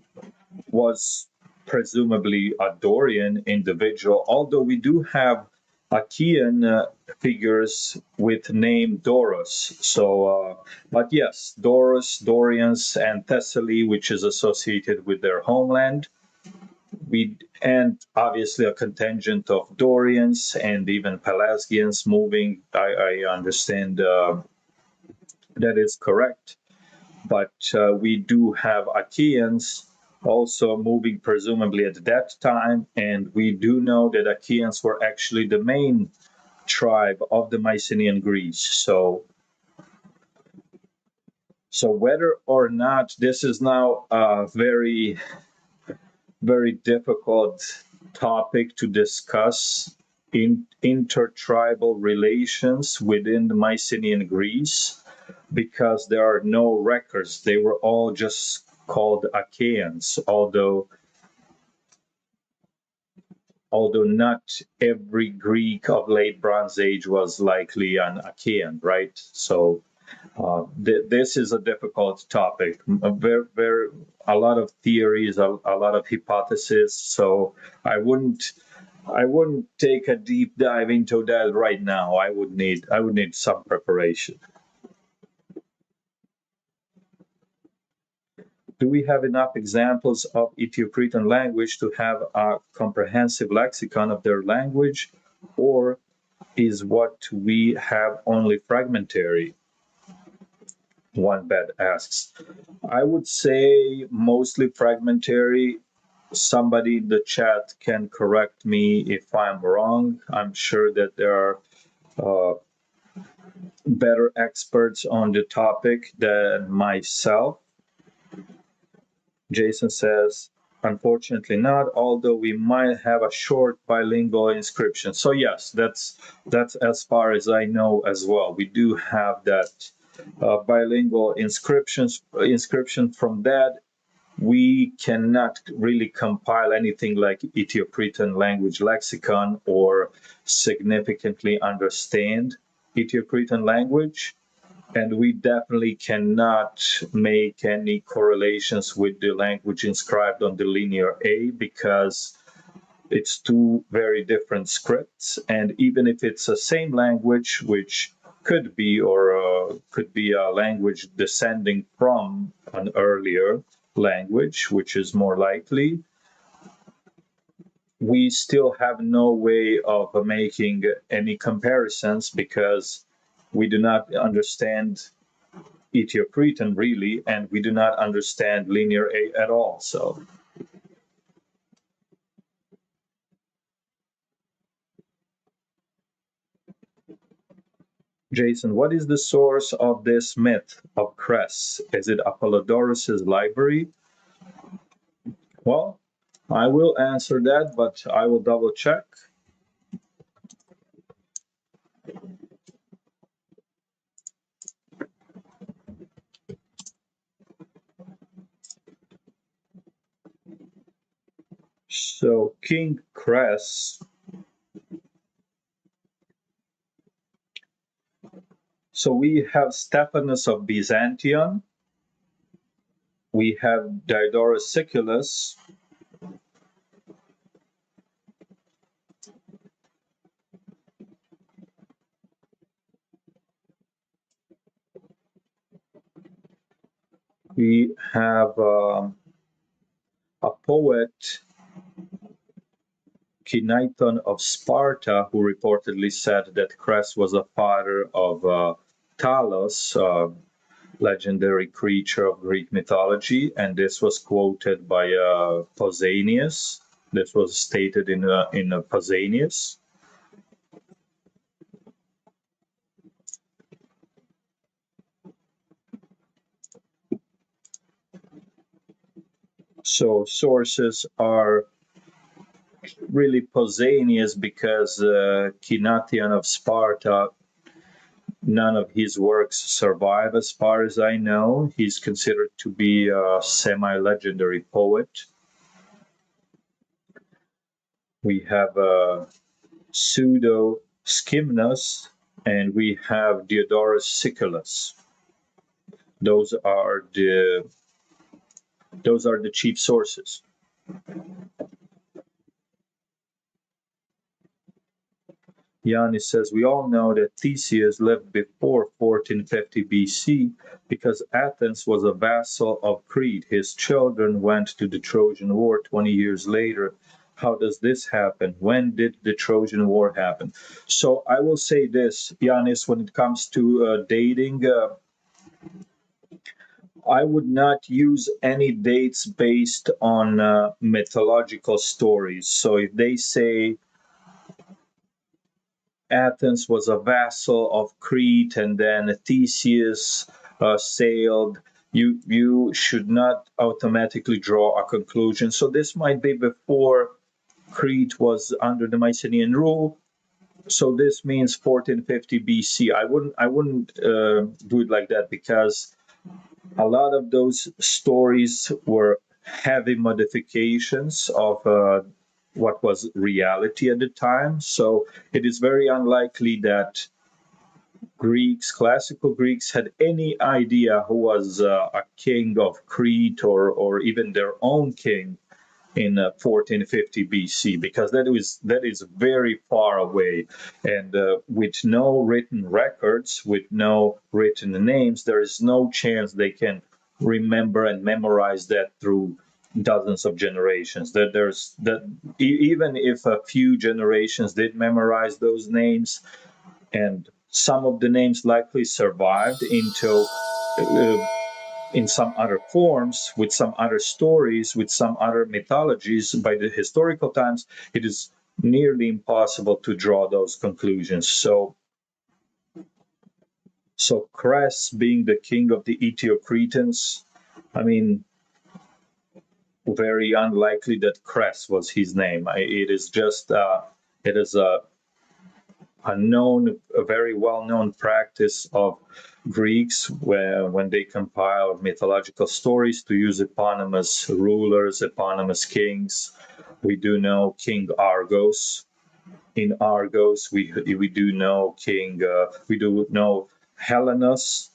was presumably a Dorian individual, although we do have Achaean figures with name Doros. So, but yes, Doros, Dorians, and Thessaly, which is associated with their homeland. And obviously a contingent of Dorians and even Pelasgians moving. I understand that is correct. But we do have Achaeans also moving presumably at that time, and we do know that Achaeans were actually the main tribe of the Mycenaean Greece. So whether or not this is now a very, very difficult topic to discuss in intertribal relations within the Mycenaean Greece, because there are no records. They were all just called Achaeans, although not every Greek of late Bronze Age was likely an Achaean, right? So this is a difficult topic. A lot of theories, a lot of hypotheses. So I wouldn't take a deep dive into that right now. I would need some preparation. Do we have enough examples of Ethio-Cretan language to have a comprehensive lexicon of their language, or is what we have only fragmentary? One bed asks. I would say mostly fragmentary. Somebody in the chat can correct me if I'm wrong. I'm sure that there are better experts on the topic than myself. Jason says, unfortunately not, although we might have a short bilingual inscription. So yes, that's as far as I know as well. We do have that bilingual inscription from that. we cannot really compile anything like Ethio-Cretan language lexicon or significantly understand Ethio-Cretan language. And we definitely cannot make any correlations with the language inscribed on the linear A because it's two very different scripts. And even if it's the same language, which could be could be a language descending from an earlier language, which is more likely, we still have no way of making any comparisons because we do not understand Ethio-Cretan really, and we do not understand linear A at all. So, Jason, what is the source of this myth of Cress? Is it Apollodorus's library? Well, I will answer that, but I will double check. So, King Cress. So we have Stephanus of Byzantium. We have Diodorus Siculus. We have a poet, Cynethon of Sparta, who reportedly said that Cress was a father of Talos, legendary creature of Greek mythology, and this was quoted by Pausanias. This was stated in Pausanias. So sources are really Pausanias because Cynethon of Sparta, none of his works survive as far as I know. He's considered to be a semi-legendary poet. We have Pseudo Skymnos, and we have Diodorus Siculus. Those are the chief sources. Yanis says, we all know that Theseus lived before 1450 BC because Athens was a vassal of Crete. His children went to the Trojan War 20 years later. How does this happen? When did the Trojan War happen? So I will say this, Yanis, when it comes to dating, I would not use any dates based on mythological stories. So if they say Athens was a vassal of Crete, and then Theseus sailed. You should not automatically draw a conclusion. So this might be before Crete was under the Mycenaean rule. So this means 1450 BC. I wouldn't do it like that because a lot of those stories were heavy modifications of what was reality at the time. So it is very unlikely that classical Greeks, had any idea who was a king of Crete or even their own king in 1450 BC, because that is very far away, and with no written records, with no written names, there is no chance they can remember and memorize that through dozens of generations. That there's that even if a few generations did memorize those names, and some of the names likely survived into in some other forms, with some other stories, with some other mythologies by the historical times, it is nearly impossible to draw those conclusions. So Cress being the king of the Ethio-Cretans, I mean, very unlikely that Cress was his name. It is just it is a very well-known practice of Greeks, when they compile mythological stories, to use eponymous rulers, eponymous kings. We do know King Argos. In Argos, we do know we do know Helenus,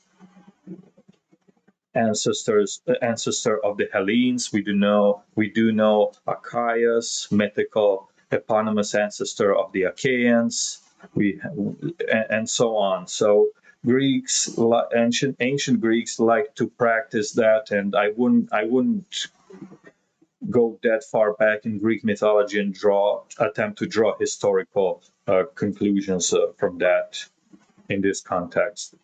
ancestor of the Hellenes. We do know Achaeus, mythical eponymous ancestor of the Achaeans. We and so on. So Greeks, ancient Greeks, like to practice that, and I wouldn't go that far back in Greek mythology and attempt to draw historical conclusions from that in this context.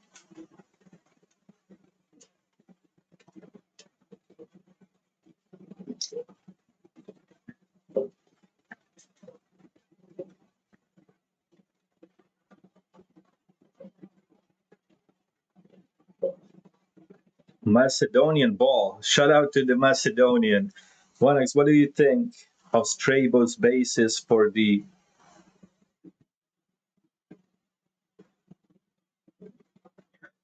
Macedonian ball. Shout out to the Macedonian. Wanax, what do you think of Strabo's basis for the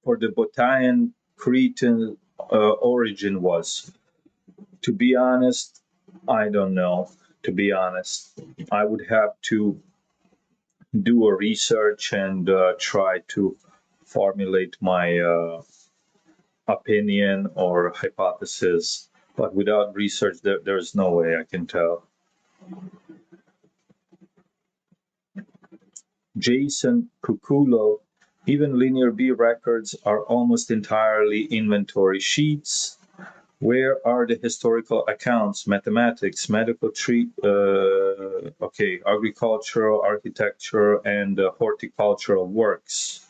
Botanian Cretan origin was? To be honest, I don't know. To be honest, I would have to do a research and try to formulate my opinion or hypothesis. But without research, there's no way I can tell. Jason Kukulo, even Linear B records are almost entirely inventory sheets. Where are the historical accounts, mathematics, medical agricultural, architecture, and horticultural works?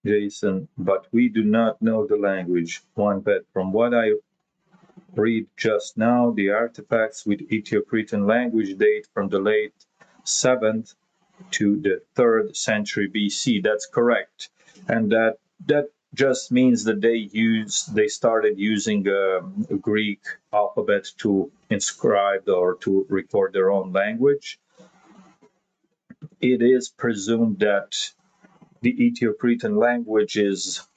Jason, but we do not know the language. One bet. From what I read just now, the artifacts with Ethio-Cretan language date from the late 7th to the 3rd century BC. That's correct. And that just means that they started using a Greek alphabet to inscribe or to record their own language. It is presumed that the Ethio-Cretan language is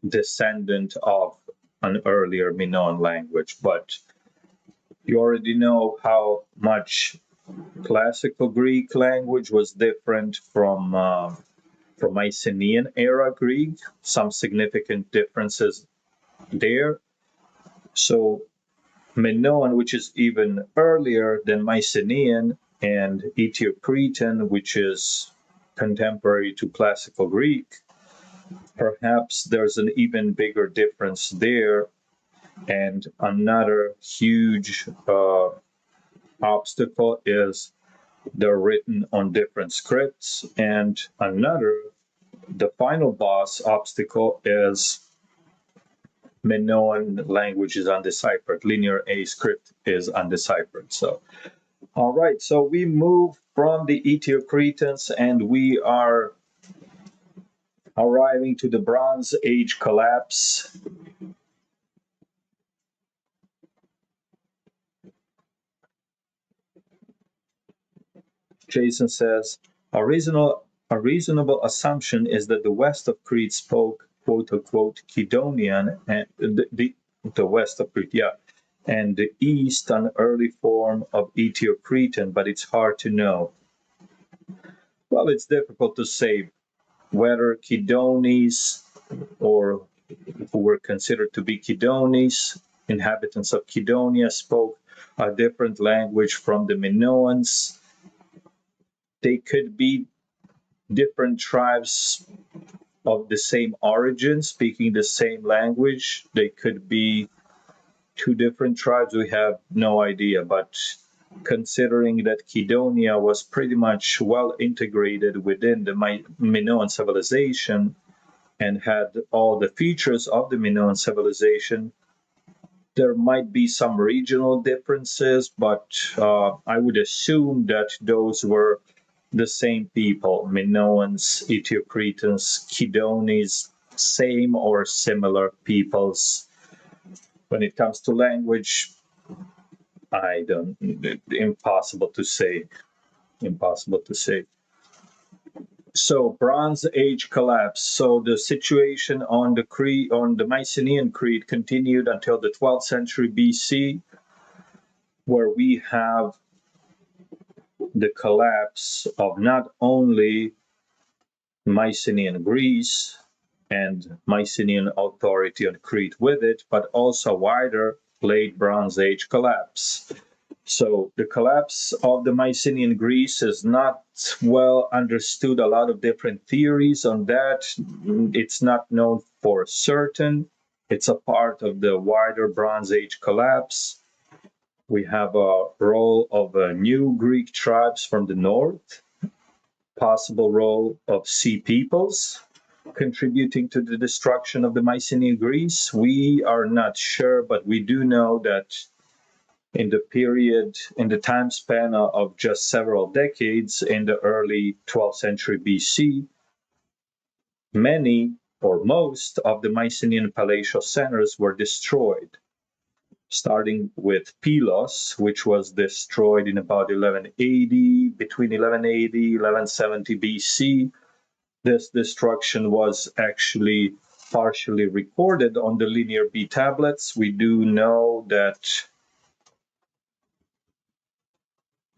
descendant of an earlier Minoan language, but you already know how much classical Greek language was different from Mycenaean era Greek, some significant differences there. So Minoan, which is even earlier than Mycenaean, and Ethio-Cretan, which is contemporary to classical Greek, perhaps there's an even bigger difference there. And another huge obstacle is they're written on different scripts. And the final boss obstacle is Minoan language is undeciphered. Linear A script is undeciphered. So, all right. So we move from the Ethio-Cretans and we are arriving to the Bronze Age collapse. Jason says, a reasonable assumption is that the west of Crete spoke quote unquote Kidonian and the west of Crete, yeah, and the east an early form of Ethio-Cretan, but it's hard to know. Well, it's difficult to say whether Kidonis or who were considered to be Kidonis, inhabitants of Kidonia, spoke a different language from the Minoans. They could be different tribes of the same origin, speaking the same language. They could be two different tribes. We have no idea. But considering that Kidonia was pretty much well integrated within the Minoan civilization and had all the features of the Minoan civilization, there might be some regional differences, but I would assume that those were the same people, Minoans, Ethio-Cretans, Kidonis, same or similar peoples. When it comes to language, I don't, impossible to say. Impossible to say. So Bronze Age collapse. So the situation on the Crete, on the Mycenaean Crete, continued until the 12th century BC, where we have the collapse of not only Mycenaean Greece and Mycenaean authority on Crete with it, but also wider late Bronze Age collapse. So the collapse of the Mycenaean Greece is not well understood. A lot of different theories on that. It's not known for certain. It's a part of the wider Bronze Age collapse. We have a role of new Greek tribes from the north, possible role of sea peoples contributing to the destruction of the Mycenaean Greece. We are not sure, but we do know that in the period, in the time span of just several decades in the early 12th century BC, many or most of the Mycenaean palatial centers were destroyed, starting with Pylos, which was destroyed in about 1180, between 1180 1170 BC. This destruction was actually partially recorded on the Linear B tablets. We do know that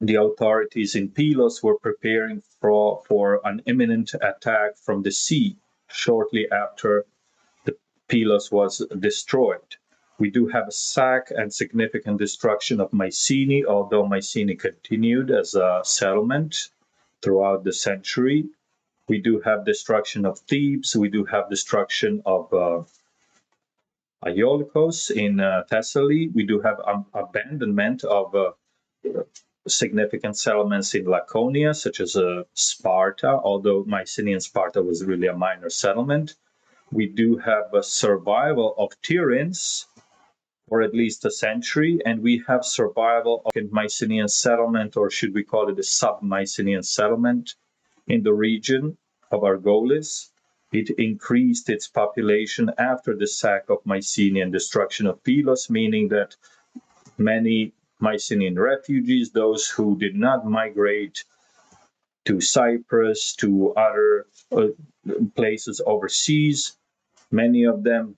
the authorities in Pylos were preparing for an imminent attack from the sea shortly after the Pylos was destroyed. We do have a sack and significant destruction of Mycenae, although Mycenae continued as a settlement throughout the century. We do have destruction of Thebes. We do have destruction of Iolikos in Thessaly. We do have abandonment of significant settlements in Laconia, such as Sparta, although Mycenaean Sparta was really a minor settlement. We do have a survival of Tiryns for at least a century, and we have survival of a Mycenaean settlement, or should we call it a sub-Mycenaean settlement, in the region of Argolis. It increased its population after the sack of Mycenae and destruction of Pylos, meaning that many Mycenaean refugees, those who did not migrate to Cyprus, to other places overseas, many of them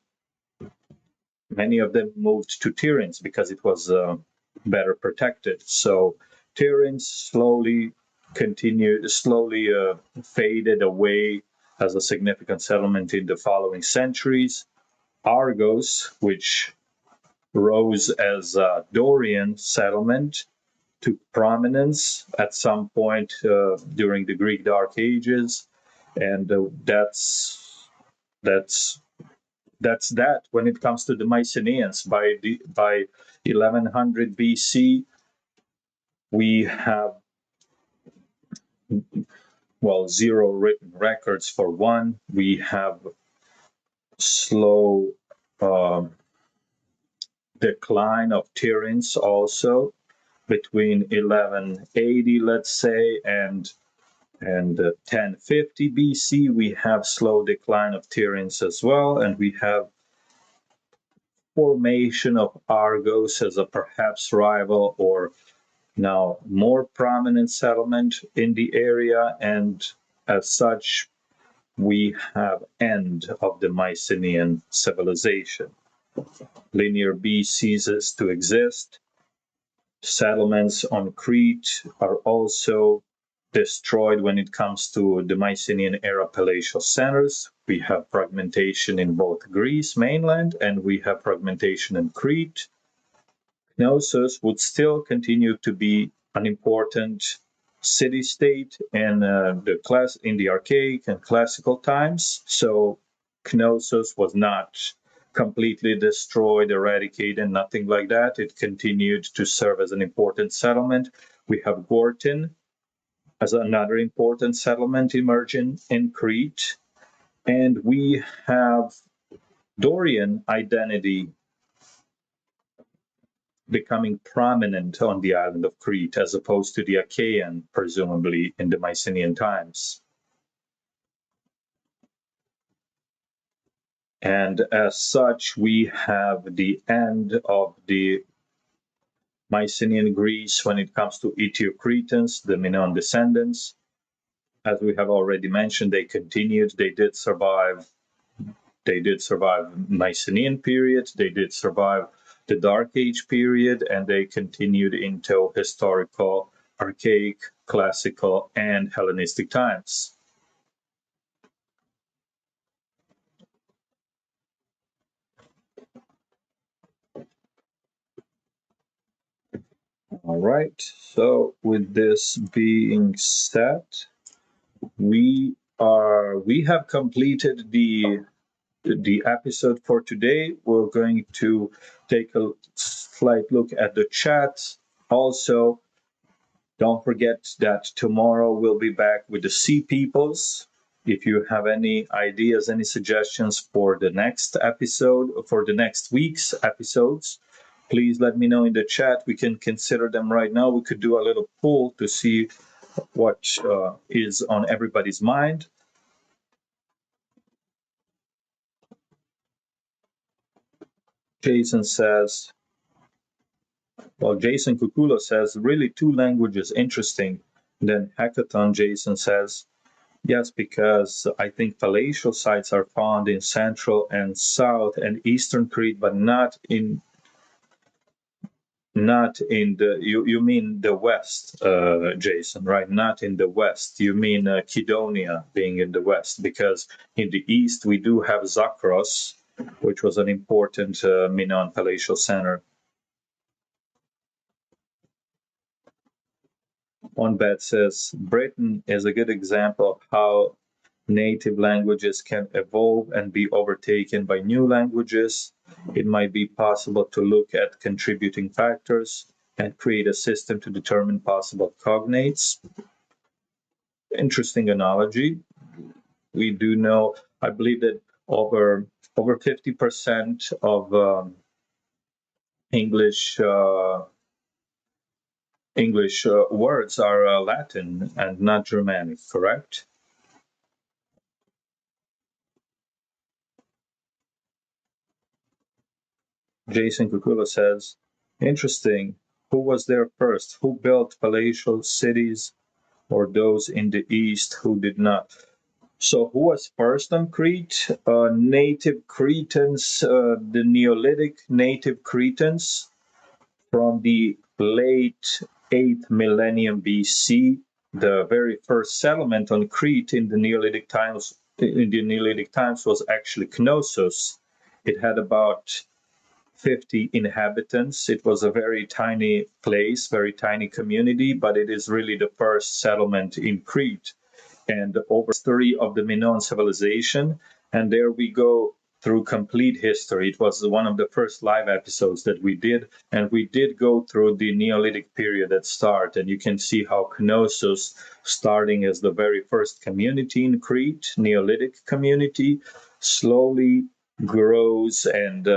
moved to Tiryns because it was better protected. So Tiryns slowly faded away as a significant settlement in the following centuries. Argos, which rose as a Dorian settlement, took prominence at some point during the Greek Dark Ages, and that's that when it comes to the Mycenaeans. By 1100 BC, we have zero written records for one. We have slow decline of Tiryns also between 1180, let's say, and 1050 BC. We have slow decline of Tiryns as well, and we have formation of Argos as a perhaps rival or now more prominent settlement in the area, and as such, we have end of the Mycenaean civilization. Linear B ceases to exist. Settlements on Crete are also destroyed when it comes to the Mycenaean era palatial centers. We have fragmentation in both Greece mainland and we have fragmentation in Crete. Knossos would still continue to be an important city-state in the archaic and classical times. So Knossos was not completely destroyed, eradicated, nothing like that. It continued to serve as an important settlement. We have Gortyn as another important settlement emerging in Crete. And we have Dorian identity becoming prominent on the island of Crete as opposed to the Achaean, presumably in the Mycenaean times. And as such, we have the end of the Mycenaean Greece when it comes to Eteocretans, the Minoan descendants. As we have already mentioned, they continued, they did survive. They did survive Mycenaean period, they did survive the Dark Age period, and they continued into historical, archaic, classical, and Hellenistic times. All right, so with this being said, we have completed the episode for today. We're going to take a slight look at the chat. Also, don't forget that tomorrow we'll be back with the Sea Peoples. If you have any ideas, any suggestions for the next episode, for the next week's episodes, please let me know in the chat. We can consider them right now. We could do a little poll to see what is on everybody's mind. Jason says, well, Jason Kukulo says, really two languages, interesting. Then Hackathon Jason says, yes, because I think palatial sites are found in central and south and eastern Crete, but not in the you mean the west, Jason, right? Not in the west. You mean Kydonia being in the west, because in the east we do have Zakros, which was an important Minoan palatial center. One bet says Britain is a good example of how native languages can evolve and be overtaken by new languages. It might be possible to look at contributing factors and create a system to determine possible cognates. Interesting analogy. We do know, I believe that over 50% of English words are Latin and not Germanic, correct? Jason Kukula says, interesting. Who was there first? Who built palatial cities, or those in the east who did not? So, who was first on Crete? Native Cretans, the Neolithic native Cretans from the late 8th millennium BC. The very first settlement on Crete in the Neolithic times was actually Knossos. It had about 50 inhabitants. It was a very tiny place, very tiny community, but it is really the first settlement in Crete and over history of the Minoan civilization. And there we go through complete history. It was one of the first live episodes that we did, and we did go through the Neolithic period at start, and you can see how Knossos, starting as the very first community in Crete, Neolithic community, slowly grows and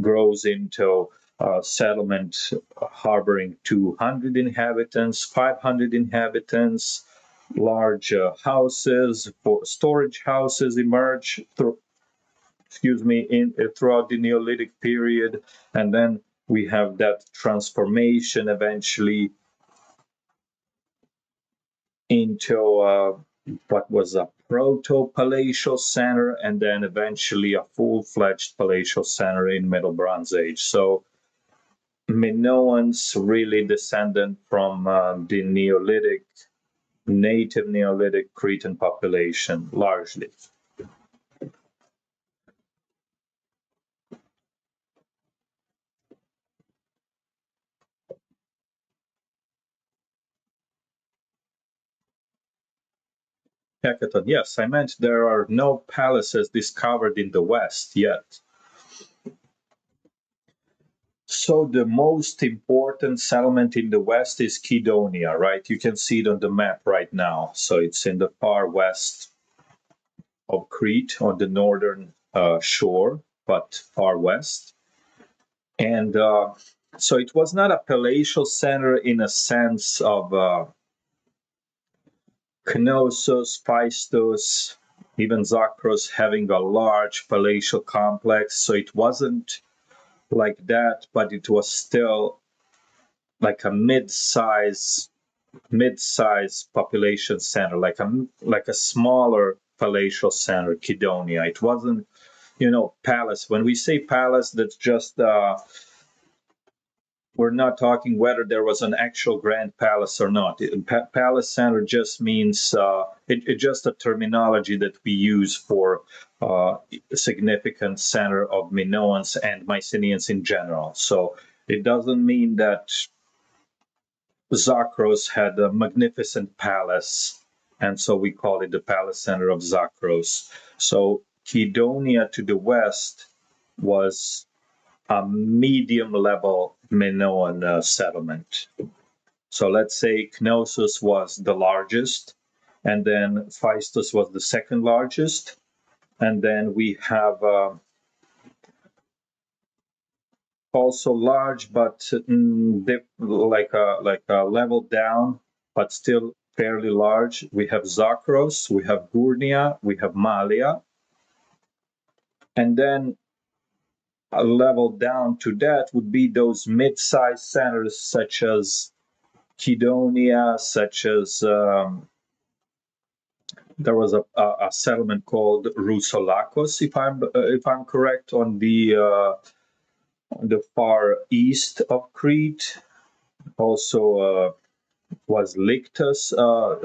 grows into a settlement harboring 200 inhabitants, 500 inhabitants. Large houses, storage houses emerge throughout the Neolithic period, and then we have that transformation eventually into what was a proto-palatial center, and then eventually a full-fledged palatial center in Middle Bronze Age. So Minoans really descended from the native Neolithic Cretan population, largely. Hackathon, yes, I meant there are no palaces discovered in the West yet. So the most important settlement in the West is Kydonia, right? You can see it on the map right now. So it's in the far west of Crete on the northern shore, but far west. And so it was not a palatial center in a sense of Knossos, Phaistos, even Zakros having a large palatial complex. So it wasn't like that, but it was still like a mid-size population center, like a smaller palatial center, Kydonia. It wasn't, palace. When we say palace, that's just we're not talking whether there was an actual grand palace or not. Palace center just means it's just a terminology that we use for significant center of Minoans and Mycenaeans in general. So it doesn't mean that Zakros had a magnificent palace, and so we call it the palace center of Zakros. So Kydonia to the west was a medium level Minoan settlement. So let's say Knossos was the largest, and then Phaistos was the second largest, and then we have also large, but like a level down, but still fairly large. We have Zakros, we have Gurnia, we have Malia, and then a level down to that would be those mid-sized centers such as Kydonia, such as there was a settlement called Roussolakos, if I'm correct, on the far east of Crete. Also was Lictus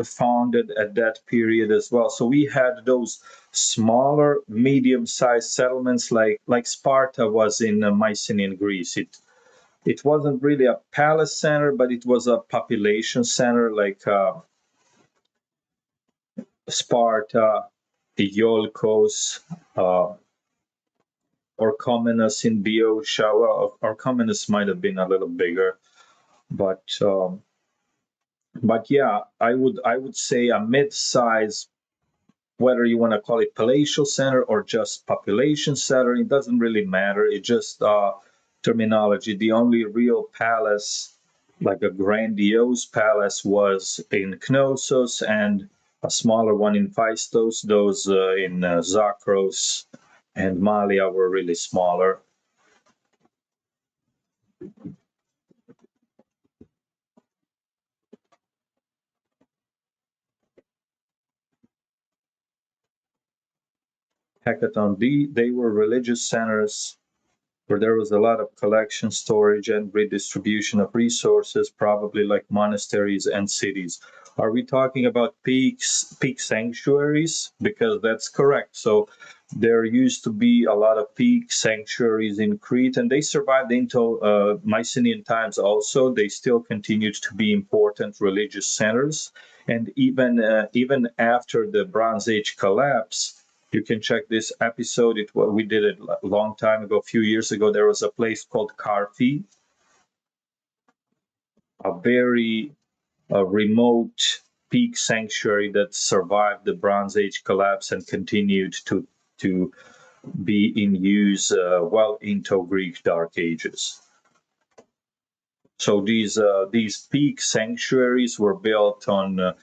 founded at that period as well. So we had those smaller, medium-sized settlements like Sparta was in Mycenaean Greece. It wasn't really a palace center, but it was a population center like Sparta, Iolcos, Orchomenus in Boeotia. Well, Orchomenus might have been a little bigger, but yeah, I would say a mid-size, whether you want to call it palatial center or just population center, it doesn't really matter. It's just terminology. The only real palace, like a grandiose palace, was in Knossos, and a smaller one in Phaistos. Those in Zakros and Malia were really smaller. Hecaton, they were religious centers where there was a lot of collection, storage, and redistribution of resources, probably like monasteries and cities. Are we talking about peak sanctuaries? Because that's correct. So there used to be a lot of peak sanctuaries in Crete, and they survived into Mycenaean times also. They still continued to be important religious centers. And even after the Bronze Age collapse, you can check this episode. We did it a long time ago, a few years ago. There was a place called Carfi, a very remote peak sanctuary that survived the Bronze Age collapse and continued to be in use well into Greek Dark Ages. So these peak sanctuaries were built on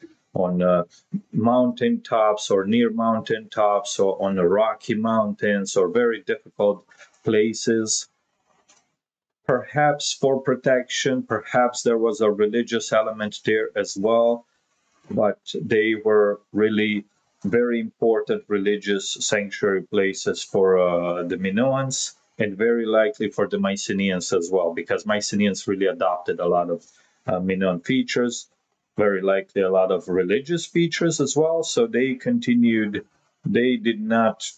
mountain tops or near mountain tops or on the rocky mountains or very difficult places. Perhaps for protection, perhaps there was a religious element there as well, but they were really very important religious sanctuary places for the Minoans and very likely for the Mycenaeans as well, because Mycenaeans really adopted a lot of Minoan features, very likely a lot of religious features as well. So they continued, they did not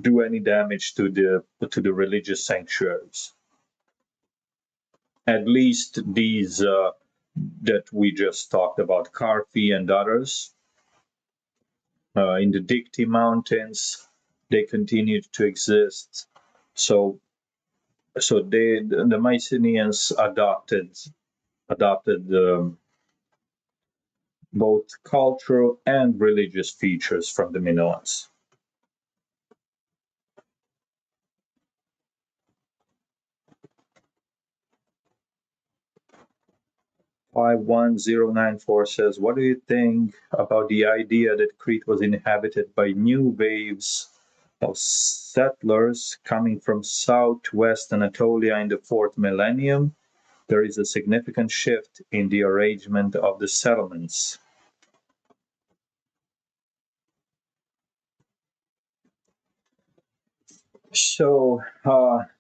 do any damage to the religious sanctuaries. At least these that we just talked about, Carfi and others. In the Dicti Mountains, they continued to exist. So the Mycenaeans adopted both cultural and religious features from the Minoans. 51094 says, what do you think about the idea that Crete was inhabited by new waves of settlers coming from southwest Anatolia in the fourth millennium? there is a significant shift in the arrangement of the settlements. So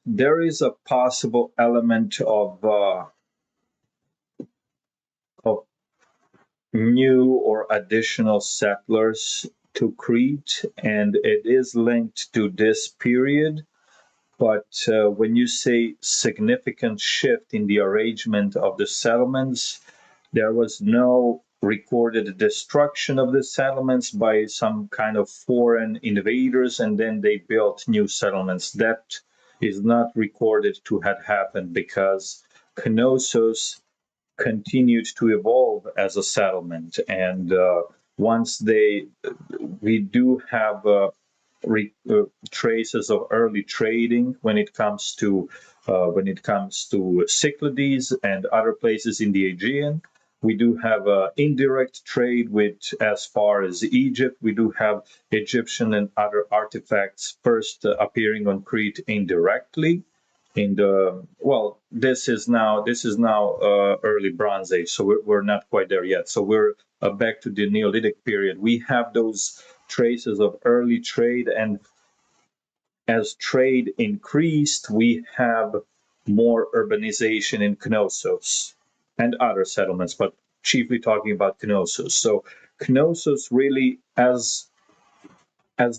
there is a possible element of new or additional settlers to Crete, and it is linked to this period. But when you say significant shift in the arrangement of the settlements, there was no recorded destruction of the settlements by some kind of foreign invaders, and then they built new settlements. That is not recorded to have happened because Knossos continued to evolve as a settlement. And once we do have traces of early trading when it comes to Cyclades and other places in the Aegean. We do have indirect trade with as far as Egypt. We do have Egyptian and other artifacts first appearing on Crete indirectly in the this is now early Bronze Age, so we're not quite there yet. So we're back to the Neolithic period. We have those traces of early trade, and as trade increased, we have more urbanization in Knossos and other settlements, but chiefly talking about Knossos. So Knossos really, as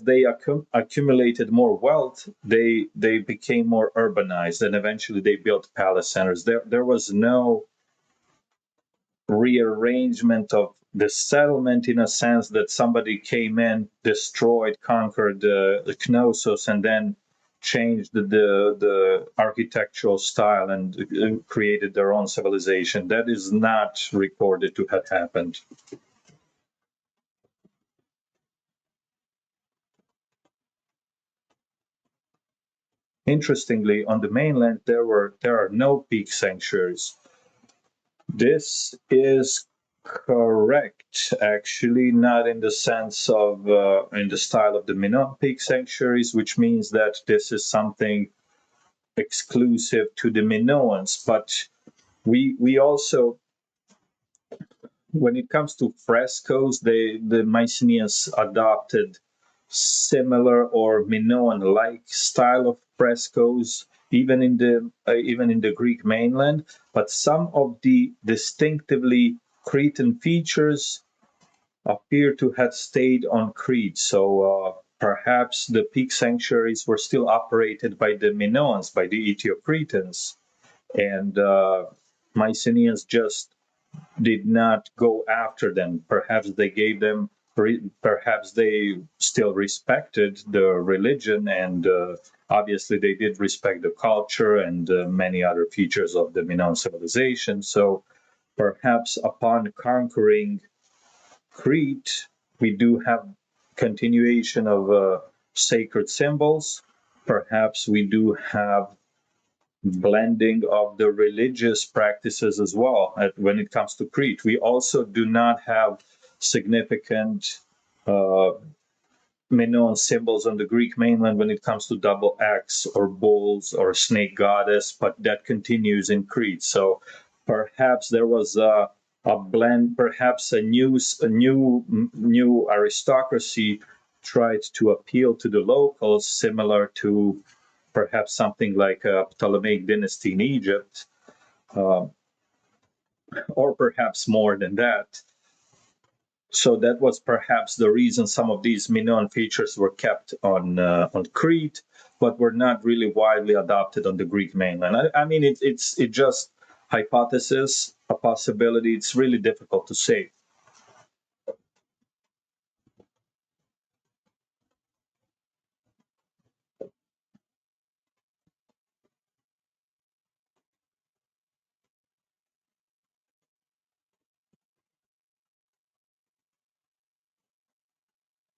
they accumulated more wealth, they became more urbanized, and eventually they built palace centers. There was no rearrangement of the settlement in a sense that somebody came in, destroyed, conquered Knossos, and then changed the architectural style and created their own civilization. That is not recorded to have happened. Interestingly, on the mainland, there are no peak sanctuaries. This is correct, actually, not in the sense of in the style of the Minoan peak sanctuaries, which means that this is something exclusive to the Minoans. But we also, when it comes to frescoes, the Mycenaeans adopted similar or Minoan-like style of frescoes, even in the Greek mainland. But some of the distinctively Cretan features appear to have stayed on Crete. So perhaps the peak sanctuaries were still operated by the Minoans, by the Ethio-Cretans, and Mycenaeans just did not go after them. Perhaps they gave them, perhaps they still respected the religion, and obviously they did respect the culture and many other features of the Minoan civilization. So perhaps upon conquering Crete, we do have continuation of sacred symbols. Perhaps we do have blending of the religious practices as well when it comes to Crete. We also do not have significant uh, Minoan symbols on the Greek mainland when it comes to double axe or bulls or snake goddess, but that continues in Crete. So perhaps there was a blend, perhaps a new aristocracy tried to appeal to the locals, similar to perhaps something like a Ptolemaic dynasty in Egypt, uh, or perhaps more than that. So that was perhaps the reason some of these Minoan features were kept on Crete, but were not really widely adopted on the Greek mainland. I mean, it's just hypothesis, a possibility. It's really difficult to say.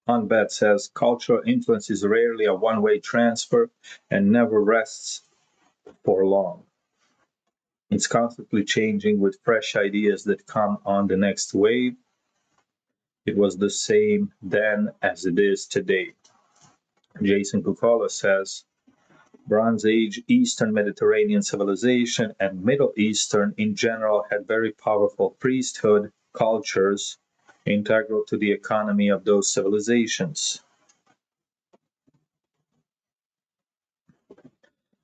Hunbet says cultural influence is rarely a one-way transfer and never rests for long. It's constantly changing with fresh ideas that come on the next wave. It was the same then as it is today. Jason Kukola says, Bronze Age Eastern Mediterranean civilization and Middle Eastern in general had very powerful priesthood cultures integral to the economy of those civilizations.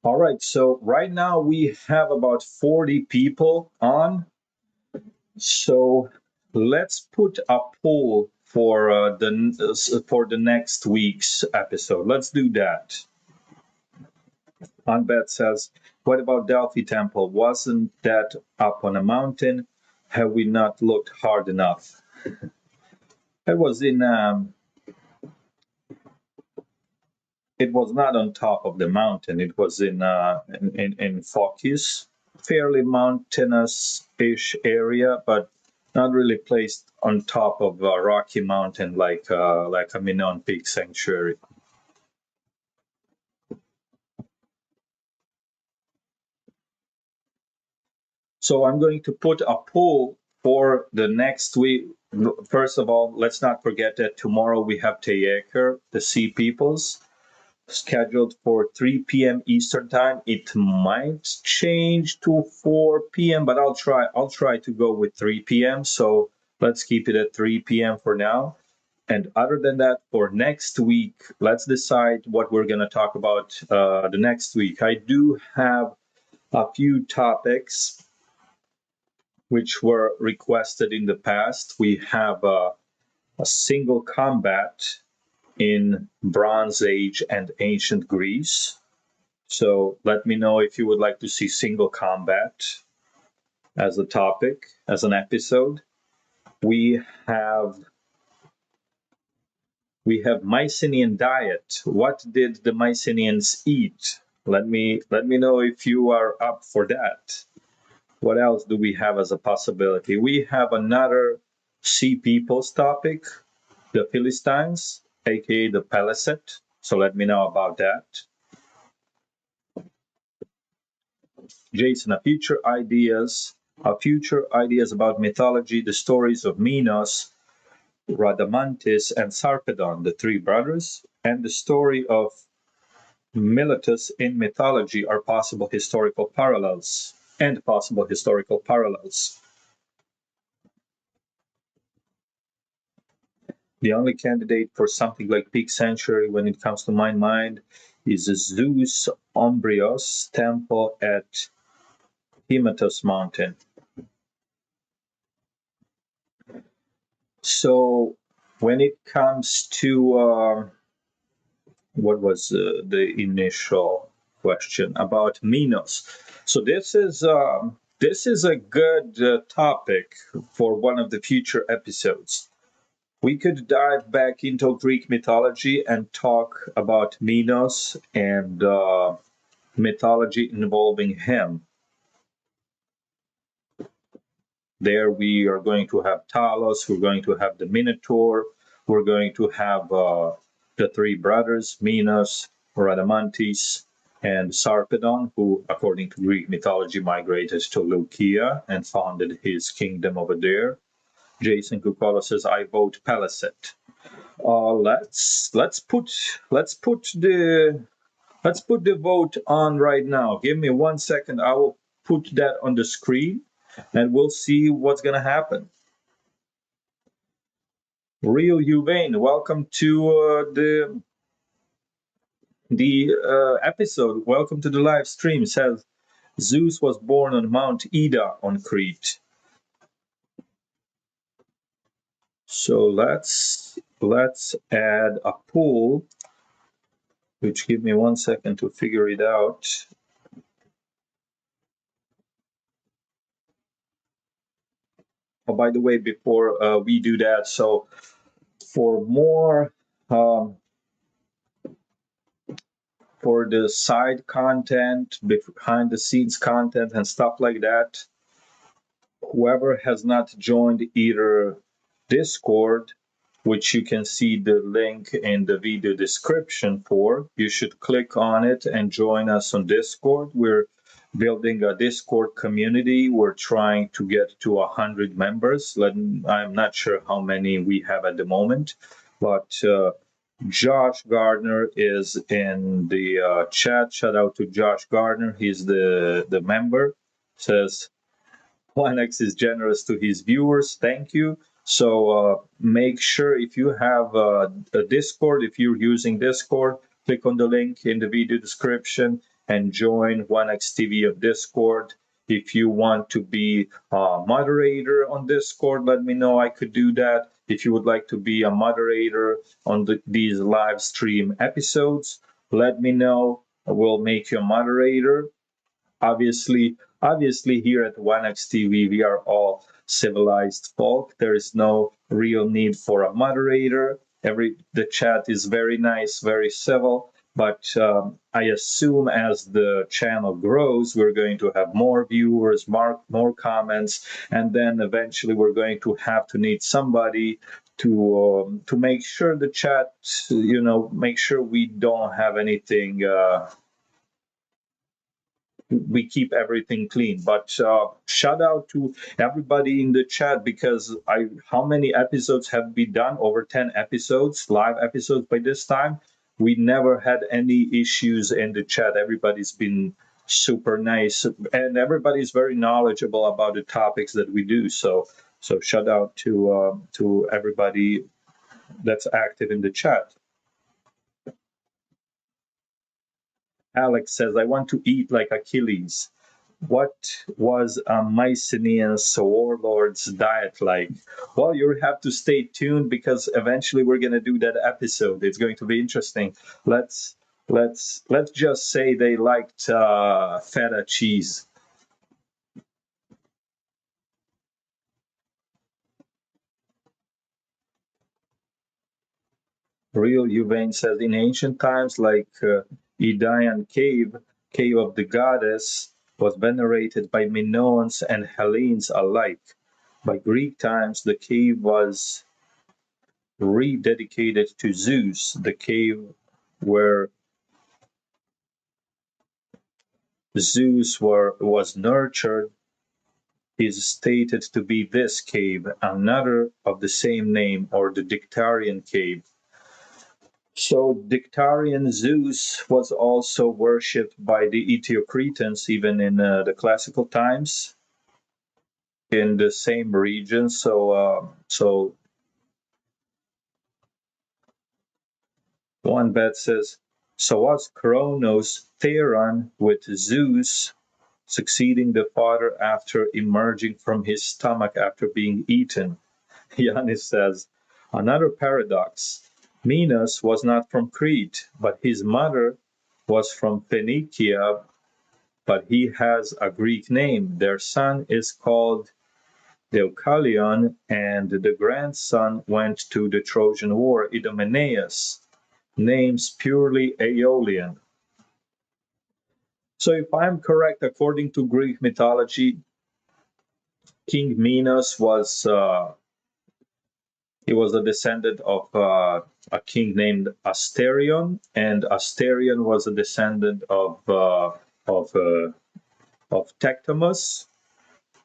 All right, so right now we have about 40 people on. So let's put a poll for the next week's episode. Let's do that. Anbet says, "What about Delphi Temple? Wasn't that up on a mountain? Have we not looked hard enough?" It was it was not on top of the mountain. It was in Phocus, fairly mountainous-ish area, but not really placed on top of a rocky mountain like a Minoan Peak Sanctuary. So I'm going to put a poll for the next week. First of all, let's not forget that tomorrow we have Teyeker, the Sea Peoples, scheduled for 3 p.m. Eastern time. It might change to 4 p.m., but I'll try to go with 3 p.m. So let's keep it at 3 p.m. for now. And other than that, for next week, let's decide what we're going to talk about the next week. I do have a few topics which were requested in the past. We have a single combat in Bronze Age and ancient Greece. So let me know if you would like to see single combat as a topic, as an episode. We have Mycenaean diet. What did the Mycenaeans eat? Let me know if you are up for that. What else do we have as a possibility? We have another Sea Peoples topic, the Philistines, aka the Peleset. So let me know about that. Jason, future ideas about mythology, the stories of Minos, Rhadamanthys, and Sarpedon, the three brothers, and the story of Miletus in mythology are possible historical parallels. The only candidate for something like Peak Sanctuary when it comes to my mind is the Zeus Ombrios temple at Hymettus Mountain. So when it comes to what was the initial question about Minos? So this is a good topic for one of the future episodes. We could dive back into Greek mythology and talk about Minos and mythology involving him. There we are going to have Talos, we're going to have the Minotaur, we're going to have the three brothers, Minos, Rhadamanthys, and Sarpedon, who, according to Greek mythology, migrated to Leucia and founded his kingdom over there. Jason Kukolo says, "I vote Peleset." Let's put the vote on right now. Give me 1 second. I will put that on the screen, and we'll see what's gonna happen. Real Uvain, welcome to the episode. Welcome to the live stream. Says Zeus was born on Mount Ida on Crete. So let's add a pool, which give me 1 second to figure it out. Oh, by the way, before we do that, so for more for the side content, behind the scenes content, and stuff like that, whoever has not joined either Discord, which you can see the link in the video description for, you should click on it and join us on Discord. We're building a Discord community. We're trying to get to 100 members. I'm not sure how many we have at the moment, but Josh Gardner is in the chat. Shout out to Josh Gardner. He's the member. Says Wanax is generous to his viewers. Thank you. So make sure if you have a Discord, if you're using Discord, click on the link in the video description and join WanaxTV of Discord. If you want to be a moderator on Discord, let me know. I could do that. If you would like to be a moderator on these live stream episodes, let me know. I will make you a moderator. Obviously here at WanaxTV we are all civilized folk. There is no real need for a moderator. The chat is very nice, very civil, but I assume as the channel grows we're going to have more viewers, more comments, and then eventually we're going to have to need somebody to make sure the chat, make sure we don't have anything, we keep everything clean. But shout out to everybody in the chat, because how many episodes have we done? Over 10 episodes, live episodes by this time. We never had any issues in the chat. Everybody's been super nice, and everybody's very knowledgeable about the topics that we do. So shout out to everybody that's active in the chat. Alex says, I want to eat like Achilles. What was a Mycenaean warlord's diet like? Well, you have to stay tuned, because eventually we're going to do that episode. It's going to be interesting. Let's just say they liked feta cheese. Real Uvain says, in ancient times, like Idaean cave of the goddess, was venerated by Minoans and Hellenes alike. By Greek times, the cave was rededicated to Zeus. The cave where was nurtured is stated to be this cave, another of the same name, or the Dictarian cave. So Dictarian Zeus was also worshipped by the Eteocretans, even in the classical times, in the same region. So one bet says, so was Kronos Theron with Zeus succeeding the father after emerging from his stomach after being eaten? Yanis says, another paradox. Minos was not from Crete, but his mother was from Phoenicia, but he has a Greek name. Their son is called Deucalion, and the grandson went to the Trojan War, Idomeneus. Names purely Aeolian. So if I'm correct, according to Greek mythology, King Minos was he was a descendant of a king named Asterion, and Asterion was a descendant of of Tectomus,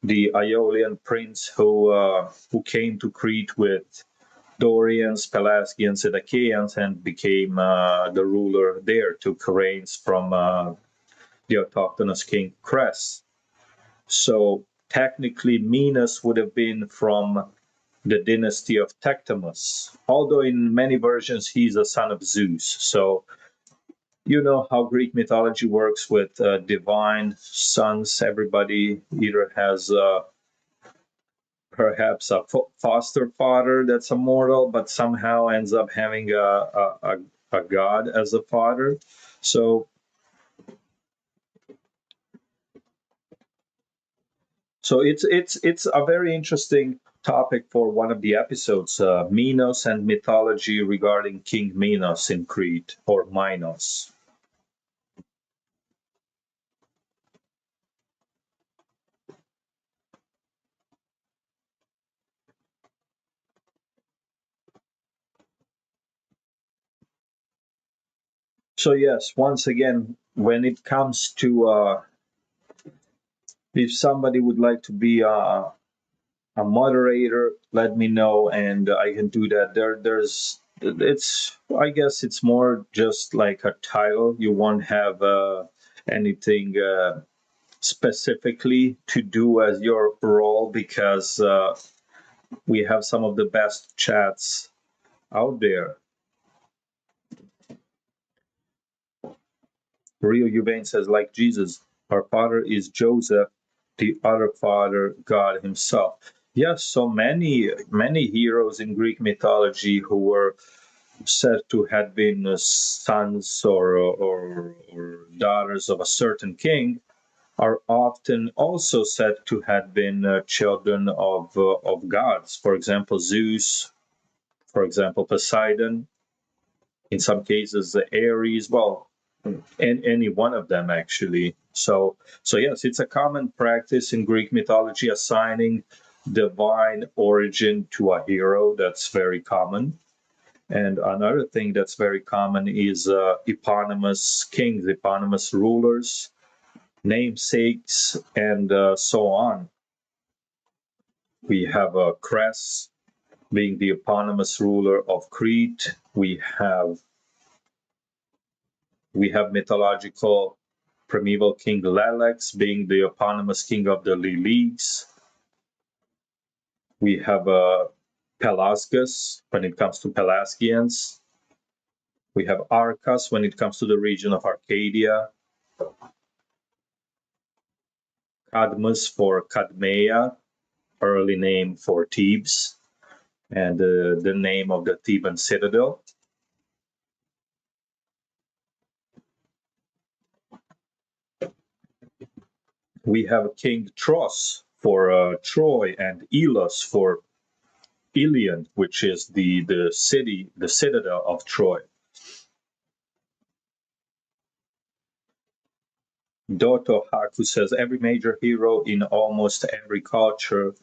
the Aeolian prince who came to Crete with Dorians, Pelasgians, and Achaeans, and became the ruler there, took reigns from the autochthonous king Cress. So technically, Minos would have been from the dynasty of Tectomus, although in many versions he's a son of Zeus. So you know how Greek mythology works with divine sons. Everybody either has perhaps a foster father that's a mortal, but somehow ends up having a god as a father. So it's a very interesting topic for one of the episodes, Minos and mythology regarding King Minos in Crete, or Minos. So yes, once again, when it comes to if somebody would like to be a moderator, let me know, and I can do that. There's I guess it's more just like a title. You won't have anything specifically to do as your role, because we have some of the best chats out there. Rio Uvain says, like Jesus, our father is Joseph, the other father, God himself. Yes, so many heroes in Greek mythology who were said to have been sons or daughters of a certain king are often also said to have been children of gods. For example, Zeus, for example, Poseidon, in some cases, the Ares, well, and any one of them actually. So yes, it's a common practice in Greek mythology assigning divine origin to a hero. That's very common. And another thing that's very common is eponymous kings, eponymous rulers, namesakes, and so on. We have Cress being the eponymous ruler of Crete. We have mythological primeval king Lelex being the eponymous king of the Leleques. We have Pelasgus when it comes to Pelasgians. We have Arcas when it comes to the region of Arcadia. Cadmus for Cadmea, early name for Thebes, and the name of the Theban citadel. We have King Tros for Troy, and Elos for Ilion, which is the city, the citadel of Troy. Doto Haku says every major hero in almost every culture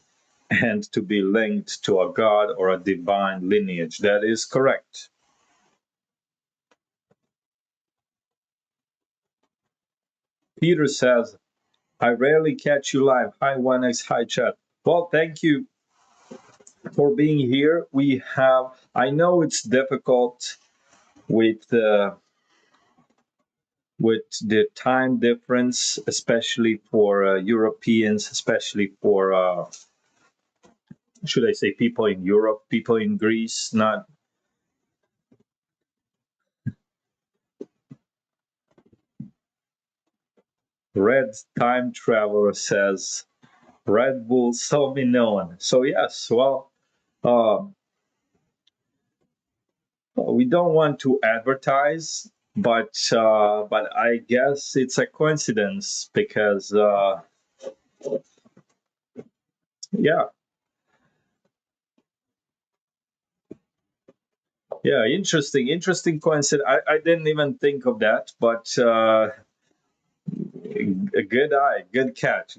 and to be linked to a god or a divine lineage. That is correct. Peter says, I rarely catch you live. Hi, Onex. Hi, chat. Well, thank you for being here. I know it's difficult with the time difference, especially for Europeans, especially for, should I say, people in Europe, people in Greece, not. Red Time Traveler says, Red Bull so be known. So yes, well, uh, we don't want to advertise, but I guess it's a coincidence because yeah, yeah, interesting coincidence. I didn't even think of that, but a good eye, good catch,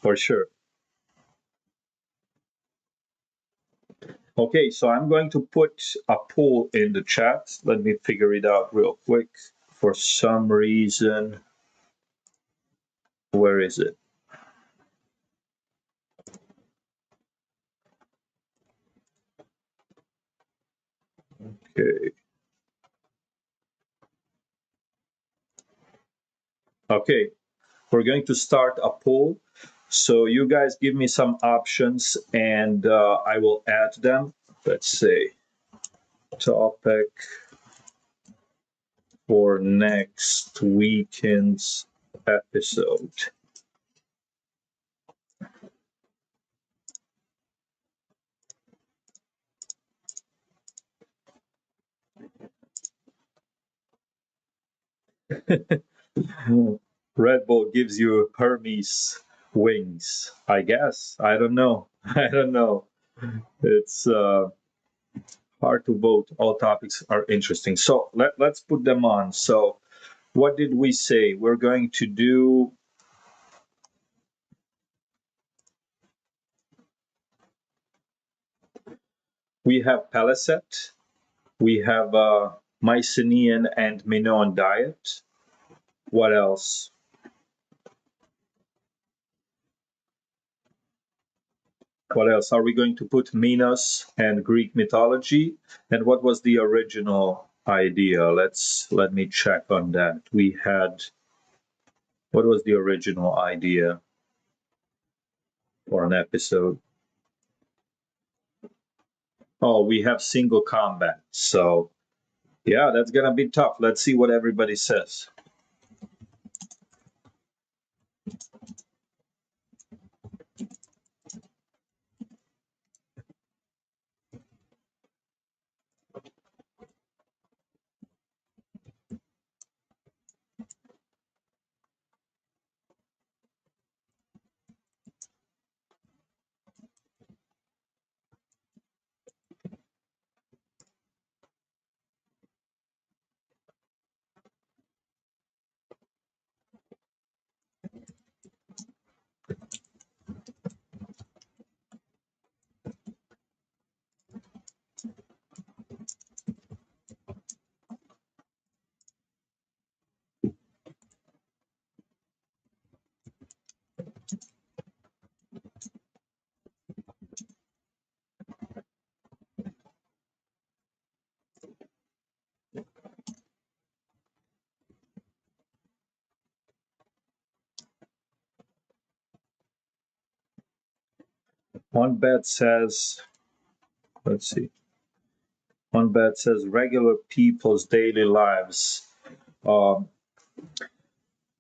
for sure. Okay, so I'm going to put a poll in the chat. Let me figure it out real quick. For some reason, where is it? Okay. Okay, we're going to start a poll. So you guys give me some options and I will add them. Let's say topic for next weekend's episode. Red Bull gives you Hermes wings, I guess. I don't know. I don't know. It's hard to vote. All topics are interesting. So let's put them on. So what did we say? We're going to do. We have Paliset. We have Mycenaean and Minoan diet. What else? What else? Are we going to put Minos and Greek mythology? And what was the original idea? Let me check on that. We had, what was the original idea for an episode? Oh, we have single combat. So yeah, that's gonna be tough. Let's see what everybody says. One bet says, let's see. One bet says regular people's daily lives. Um,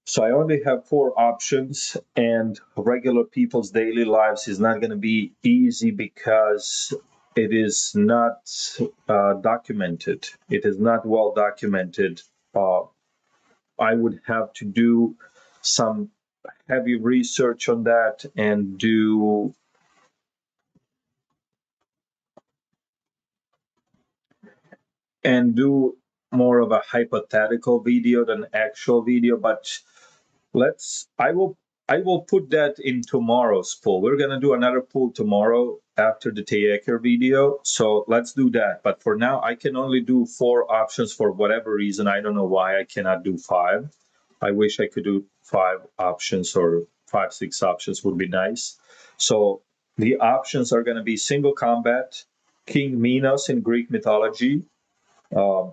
so I only have four options, and regular people's daily lives is not going to be easy because it is not documented. It is not well documented. Uh, I would have to do some heavy research on that and do more of a hypothetical video than actual video. But let's I will put that in tomorrow's poll. We're gonna do another poll tomorrow after the Taker video. So let's do that. But for now, I can only do four options for whatever reason. I don't know why I cannot do five. I wish I could do five options, or five, six options would be nice. So the options are gonna be single combat, King Minos in Greek mythology, uh,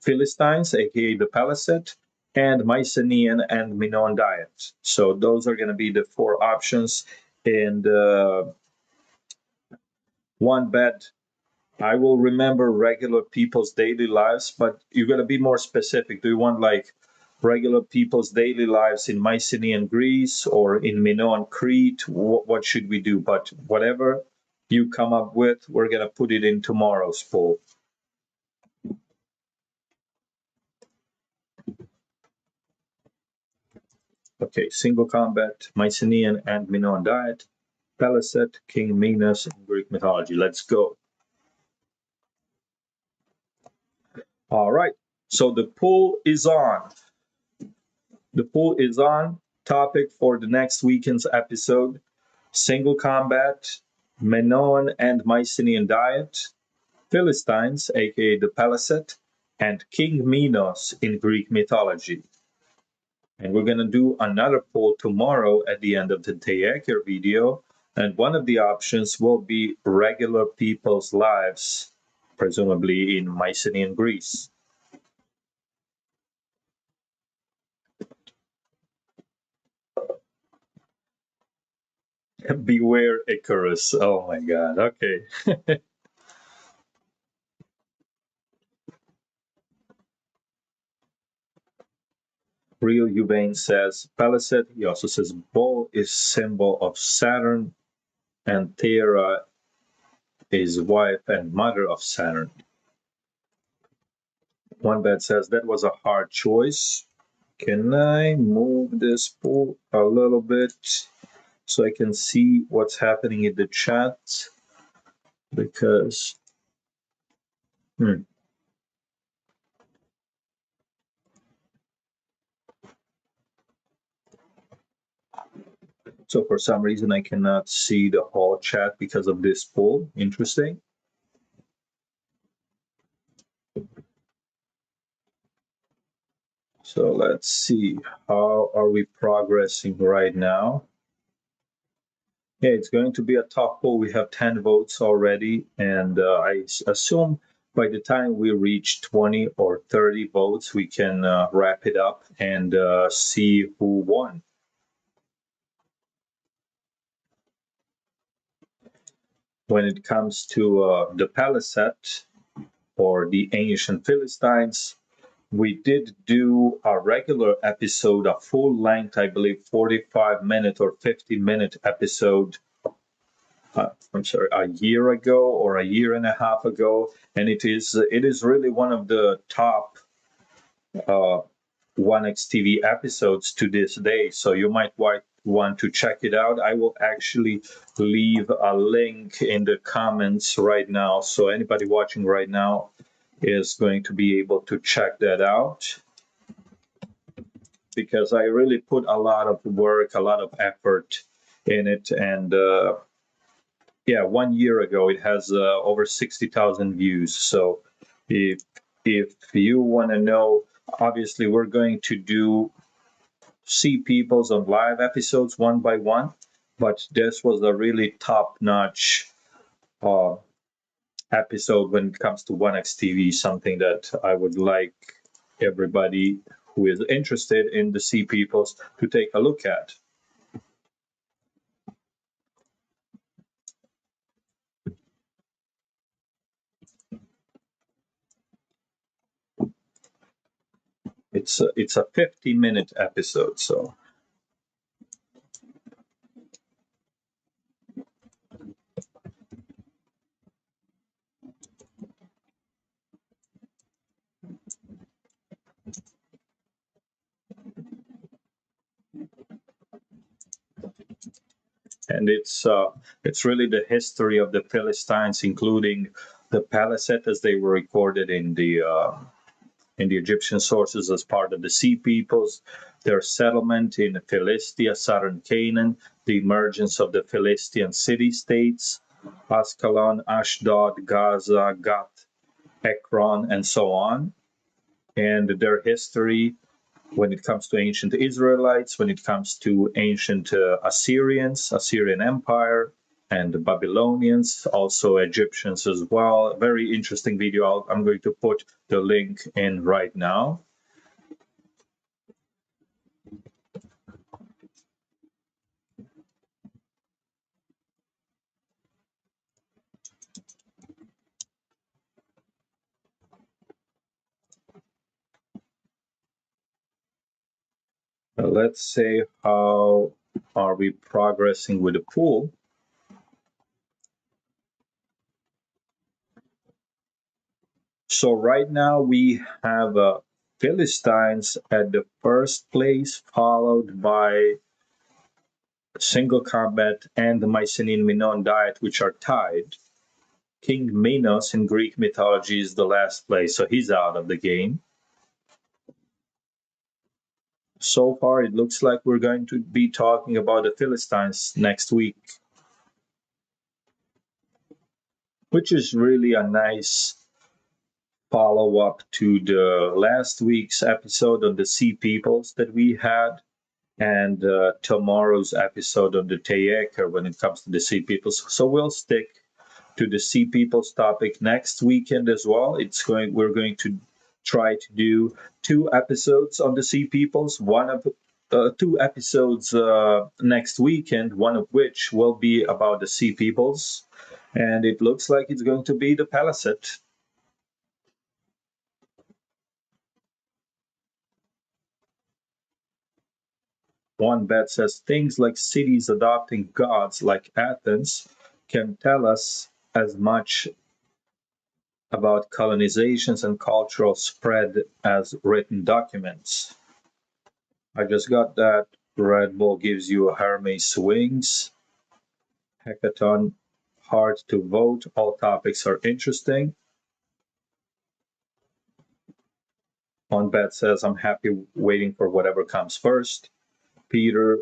Philistines, aka the Palisade, and Mycenaean and Minoan diet. So those are going to be the four options. And one bet, I will remember regular people's daily lives, but you got to be more specific. Do you want like regular people's daily lives in Mycenaean Greece or in Minoan Crete? What should we do? But whatever you come up with, we're going to put it in tomorrow's poll. Okay, single combat, Mycenaean and Minoan diet, Palisade, King Minos in Greek mythology. Let's go. All right, so the poll is on. The poll is on. Topic for the next weekend's episode: single combat, Minoan and Mycenaean diet, Philistines, aka the Palisade, and King Minos in Greek mythology. And we're going to do another poll tomorrow at the end of the Taker video. And one of the options will be regular people's lives, presumably in Mycenaean Greece. Beware Icarus. Oh my God. Okay. Real Uvain says Palisade. He also says bull is symbol of Saturn, and Thera is wife and mother of Saturn. One bet says that was a hard choice. Can I move this poll a little bit so I can see what's happening in the chat? Because, so for some reason I cannot see the whole chat because of this poll. Interesting. So let's see, how are we progressing right now? Yeah, it's going to be a tough poll. We have 10 votes already, and assume by the time we reach 20 or 30 votes, we can wrap it up and see who won. When it comes to the Palisade or the ancient Philistines, we did do a regular episode, a full length, I believe, 45-minute or 50-minute episode. I'm sorry, a year ago or a year and a half ago, and it is really one of the top uh, WanaxTV episodes to this day. So you might want to check it out. I will actually leave a link in the comments right now, so anybody watching right now is going to be able to check that out, because I really put a lot of work, a lot of effort in it, and yeah, 1 year ago it has over 60,000 views. So if you want to know, obviously we're going to see people's on live episodes one by one, but this was a really top notch uh, episode when it comes to WanaxTV, something that I would like everybody who is interested in the sea peoples to take a look at. It's a 50-minute episode, so. And it's really the history of the Philistines, including the Palisade as they were recorded in the Egyptian sources as part of the Sea Peoples, their settlement in Philistia, southern Canaan, the emergence of the Philistine city-states, Ascalon, Ashdod, Gaza, Gath, Ekron, and so on, and their history when it comes to ancient Israelites, when it comes to ancient Assyrians, Assyrian Empire, and the Babylonians, also Egyptians as well. Very interesting video. I'm going to put the link in right now. Let's say how are we progressing with the pool. So right now we have Philistines at the first place, followed by single combat and the Mycenaean Minoan diet, which are tied. King Minos in Greek mythology is the last place, so he's out of the game. So far, it looks like we're going to be talking about the Philistines next week, which is really a nice follow up to the last week's episode on the Sea Peoples that we had, and tomorrow's episode on the Teyeker when it comes to the Sea Peoples. So we'll stick to the Sea Peoples topic next weekend as well. We're going to try to do 2 episodes on the Sea Peoples, 2 episodes next weekend, one of which will be about the Sea Peoples, and it looks like it's going to be the Palisade. One bet says things like cities adopting gods like Athens can tell us as much about colonizations and cultural spread as written documents. I just got that. Red Bull gives you a Hermes wings. Hackathon, hard to vote. All topics are interesting. On bet says I'm happy waiting for whatever comes first. Peter.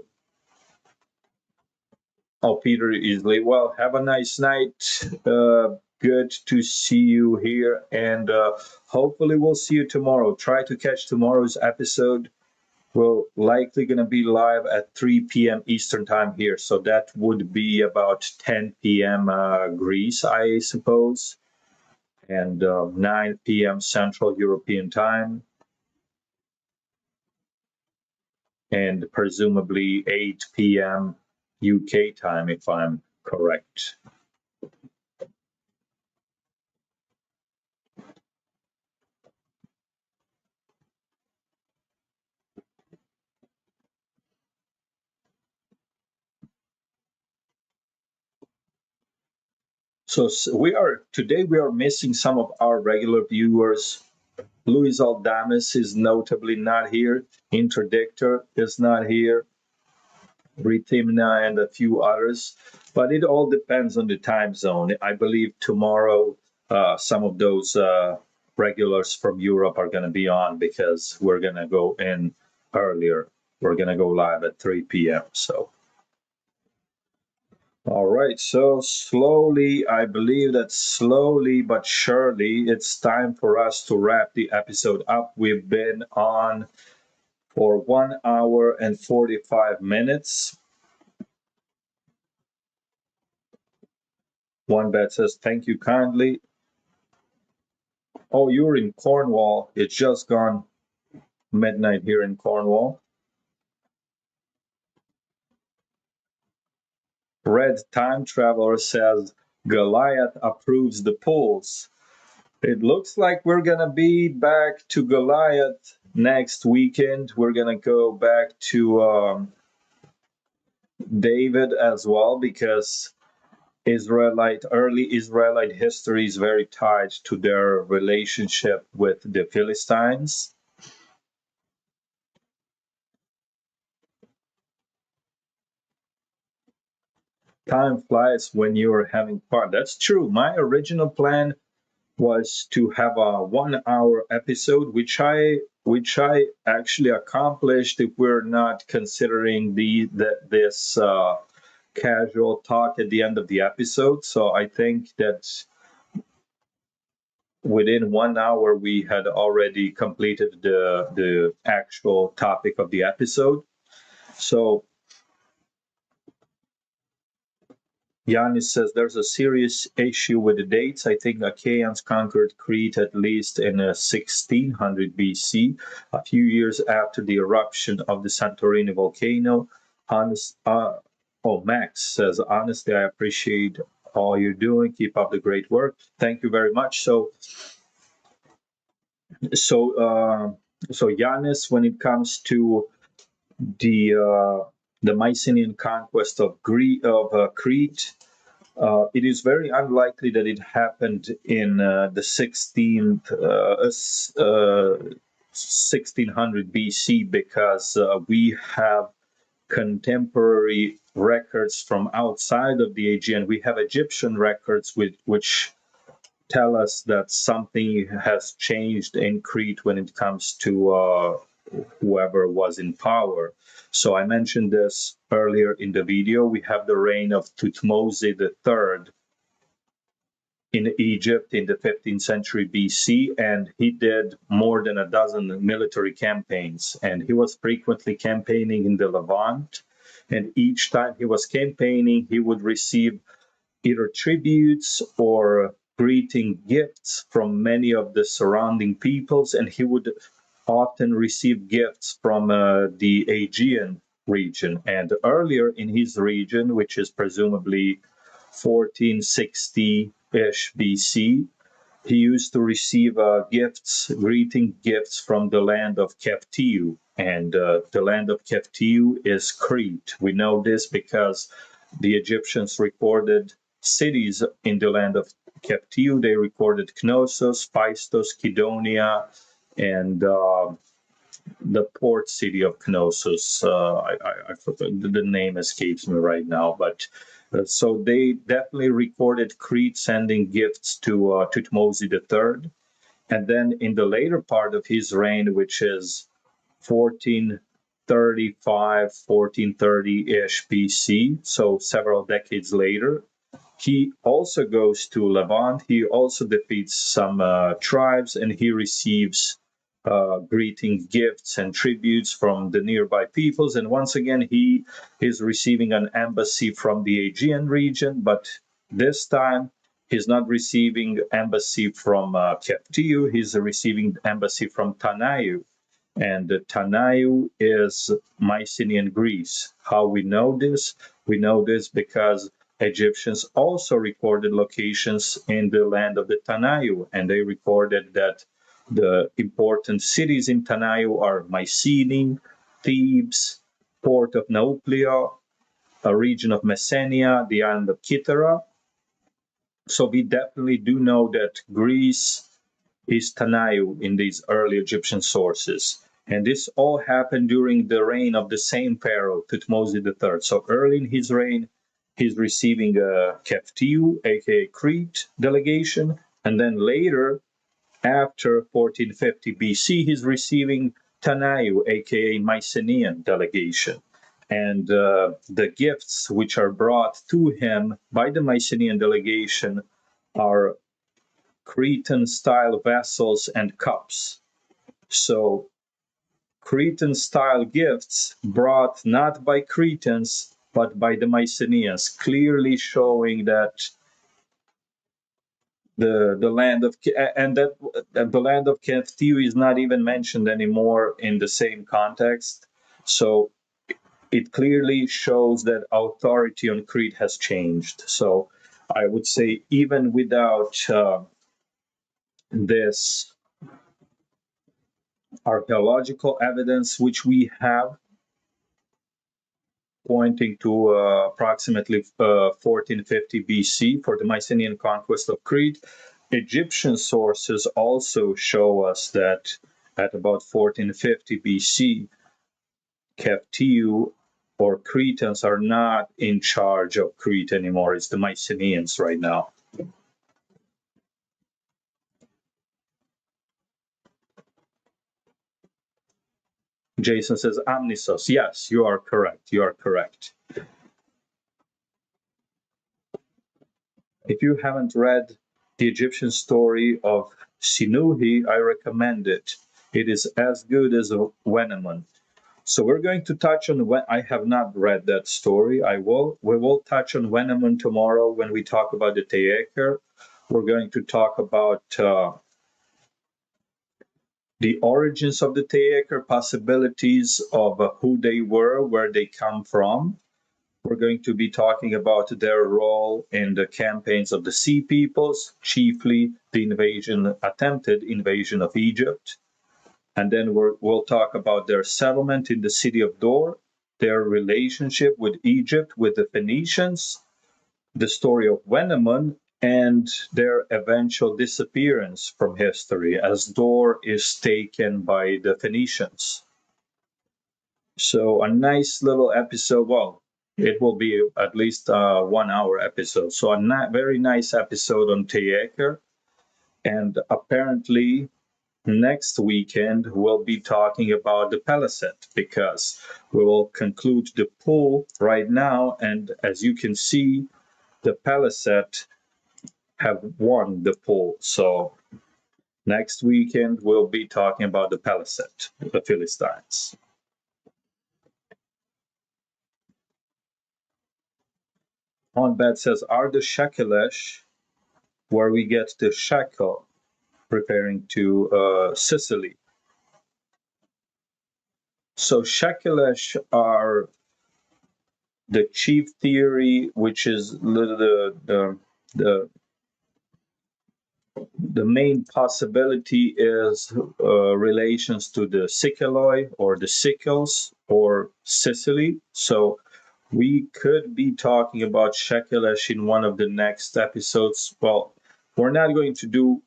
Oh, Peter Easley. Well, have a nice night. Good to see you here, and hopefully we'll see you tomorrow. Try to catch tomorrow's episode We're likely going to be live at 3 p.m. Eastern time here. So that would be about 10 p.m. Greece, I suppose, and 9 p.m. Central European time, and presumably 8 p.m. UK time, if I'm correct. So we are missing some of our regular viewers. Luis Aldames is notably not here. Interdictor is not here. Rithimna and a few others. But it all depends on the time zone. I believe tomorrow some of those regulars from Europe are going to be on because we're going to go in earlier. We're going to go live at 3 p.m. So. All right, so slowly, I believe that slowly but surely, it's time for us to wrap the episode up. We've been on for 1 hour and 45 minutes. One bet says, thank you kindly. Oh, you're in Cornwall. It's just gone midnight here in Cornwall. Red Time Traveler says, Goliath approves the polls. It looks like we're going to be back to Goliath next weekend. We're going to go back to David as well because early Israelite history is very tied to their relationship with the Philistines. Time flies when you're having fun. That's true. My original plan was to have a 1 hour episode, which I actually accomplished if we're not considering this casual talk at the end of the episode. So I think that within 1 hour we had already completed the actual topic of the episode. So Yanis says there's a serious issue with the dates. I think Achaeans conquered Crete at least in 1600 BC, a few years after the eruption of the Santorini volcano. Max says, honestly, I appreciate all you're doing. Keep up the great work. Thank you very much. So Yanis, when it comes to the Mycenaean conquest of Crete, it is very unlikely that it happened in the 1600 BC because we have contemporary records from outside of the Aegean. We have Egyptian records which tell us that something has changed in Crete when it comes to whoever was in power. So I mentioned this earlier in the video. We have the reign of Thutmose III in Egypt in the 15th century BC, and he did more than a dozen military campaigns. And he was frequently campaigning in the Levant. And each time he was campaigning, he would receive either tributes or greeting gifts from many of the surrounding peoples, and he would often receive gifts from the Aegean region. And earlier in his region, which is presumably 1460-ish BC, he used to receive greeting gifts from the land of Keftiu. And the land of Keftiu is Crete. We know this because the Egyptians recorded cities in the land of Keftiu. They recorded Knossos, Phaistos, Kydonia, and the port city of Knossos. I forgot, the name escapes me right now, but so they definitely recorded Crete sending gifts to Thutmose III. And then in the later part of his reign, which is 1435, 1430-ish BC, so several decades later, he also goes to Levant. He also defeats some tribes, and he receives greeting gifts and tributes from the nearby peoples. And once again, he is receiving an embassy from the Aegean region, but this time he's not receiving embassy from Keftiu, he's receiving embassy from Tanaiu. And Tanaiu is Mycenaean Greece. How we know this? We know this because Egyptians also recorded locations in the land of the Tanaiu, and they recorded that the important cities in Tanaiu are Mycenae, Thebes, port of Nauplia, a region of Messenia, the island of Kythera. So we definitely do know that Greece is Tanaiu in these early Egyptian sources. And this all happened during the reign of the same pharaoh, Thutmose III. So early in his reign, he's receiving a Keftiu, aka Crete delegation, and then later, after 1450 BC, he's receiving Tanaiu, aka Mycenaean delegation. And the gifts which are brought to him by the Mycenaean delegation are Cretan style vessels and cups. So, Cretan style gifts brought not by Cretans but by the Mycenaeans, clearly showing that the land of and that the land of Keftiu is not even mentioned anymore in the same context. So it clearly shows that authority on Crete has changed. So I would say even without this archaeological evidence which we have pointing to approximately 1450 BC for the Mycenaean conquest of Crete. Egyptian sources also show us that at about 1450 BC, Keftiu or Cretans are not in charge of Crete anymore. It's the Mycenaeans right now. Jason says Amnisos. Yes, you are correct. You are correct. If you haven't read the Egyptian story of Sinuhi, I recommend it. It is as good as Wenemon. So we're going to touch on when I have not read that story. We will touch on Wenemon tomorrow when we talk about the Teaker. We're going to talk about the origins of the Teaker, possibilities of who they were, where they come from. We're going to be talking about their role in the campaigns of the Sea Peoples, chiefly the attempted invasion of Egypt. And then we'll talk about their settlement in the city of Dor, their relationship with Egypt, with the Phoenicians, the story of Wenemon, and their eventual disappearance from history as Dor is taken by the Phoenicians. So a nice little episode. Well, it will be at least a 1 hour episode. So a very nice episode on Teaker. And apparently next weekend we'll be talking about the Palisade because we will conclude the pool right now. And as you can see, the Palisade have won the pool. So next weekend we'll be talking about the Palisade, the Philistines. Onbet says, are the Shekelesh where we get the shekel, referring to Sicily? So Shekelesh are the chief theory, which is the main possibility is relations to the Sikeloi or the Sickles or Sicily. So we could be talking about Shekelesh in one of the next episodes. Well, we're not going to do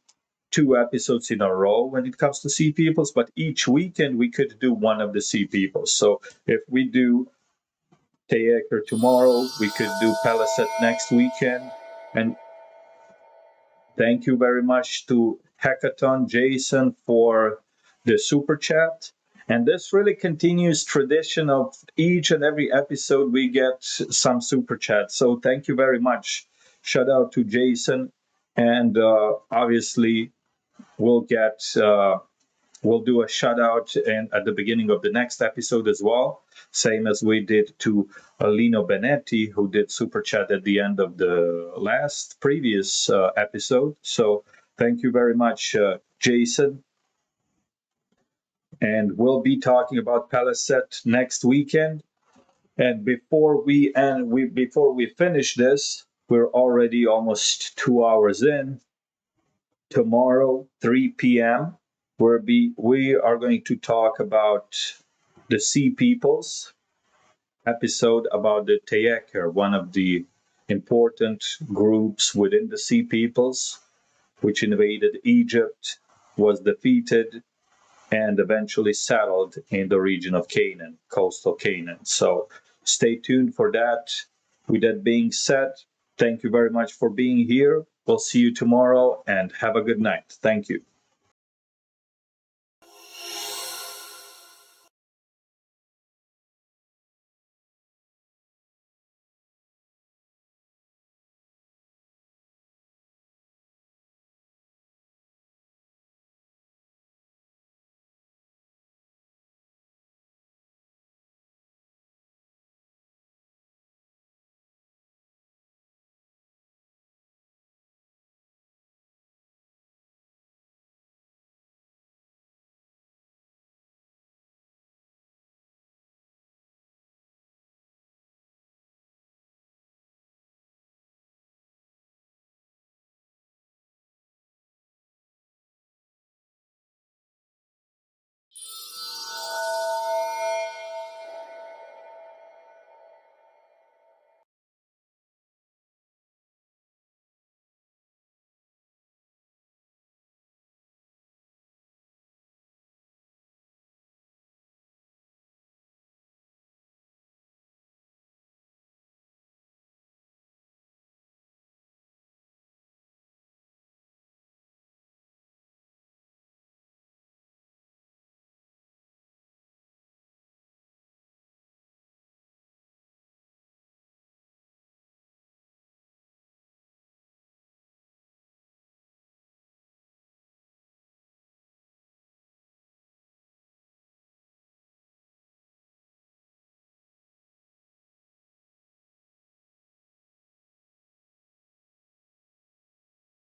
2 episodes in a row when it comes to Sea Peoples, but each weekend we could do one of the Sea Peoples. So if we do Teaker tomorrow, we could do Palisade next weekend. And thank you very much to Hackathon Jason for the super chat. And this really continues tradition of each and every episode we get some super chat. So thank you very much. Shout out to Jason. And obviously we'll get we'll do a shout out at the beginning of the next episode as well, same as we did to Lino Benetti, who did super chat at the end of the previous episode. So thank you very much, Jason. And we'll be talking about Paliset next weekend. And before we finish this, we're already almost 2 hours in. Tomorrow, 3 p.m., we are going to talk about the Sea Peoples episode about the Teyeker, one of the important groups within the Sea Peoples, which invaded Egypt, was defeated, and eventually settled in the region of Canaan, coastal Canaan. So stay tuned for that. With that being said, thank you very much for being here. We'll see you tomorrow and have a good night. Thank you.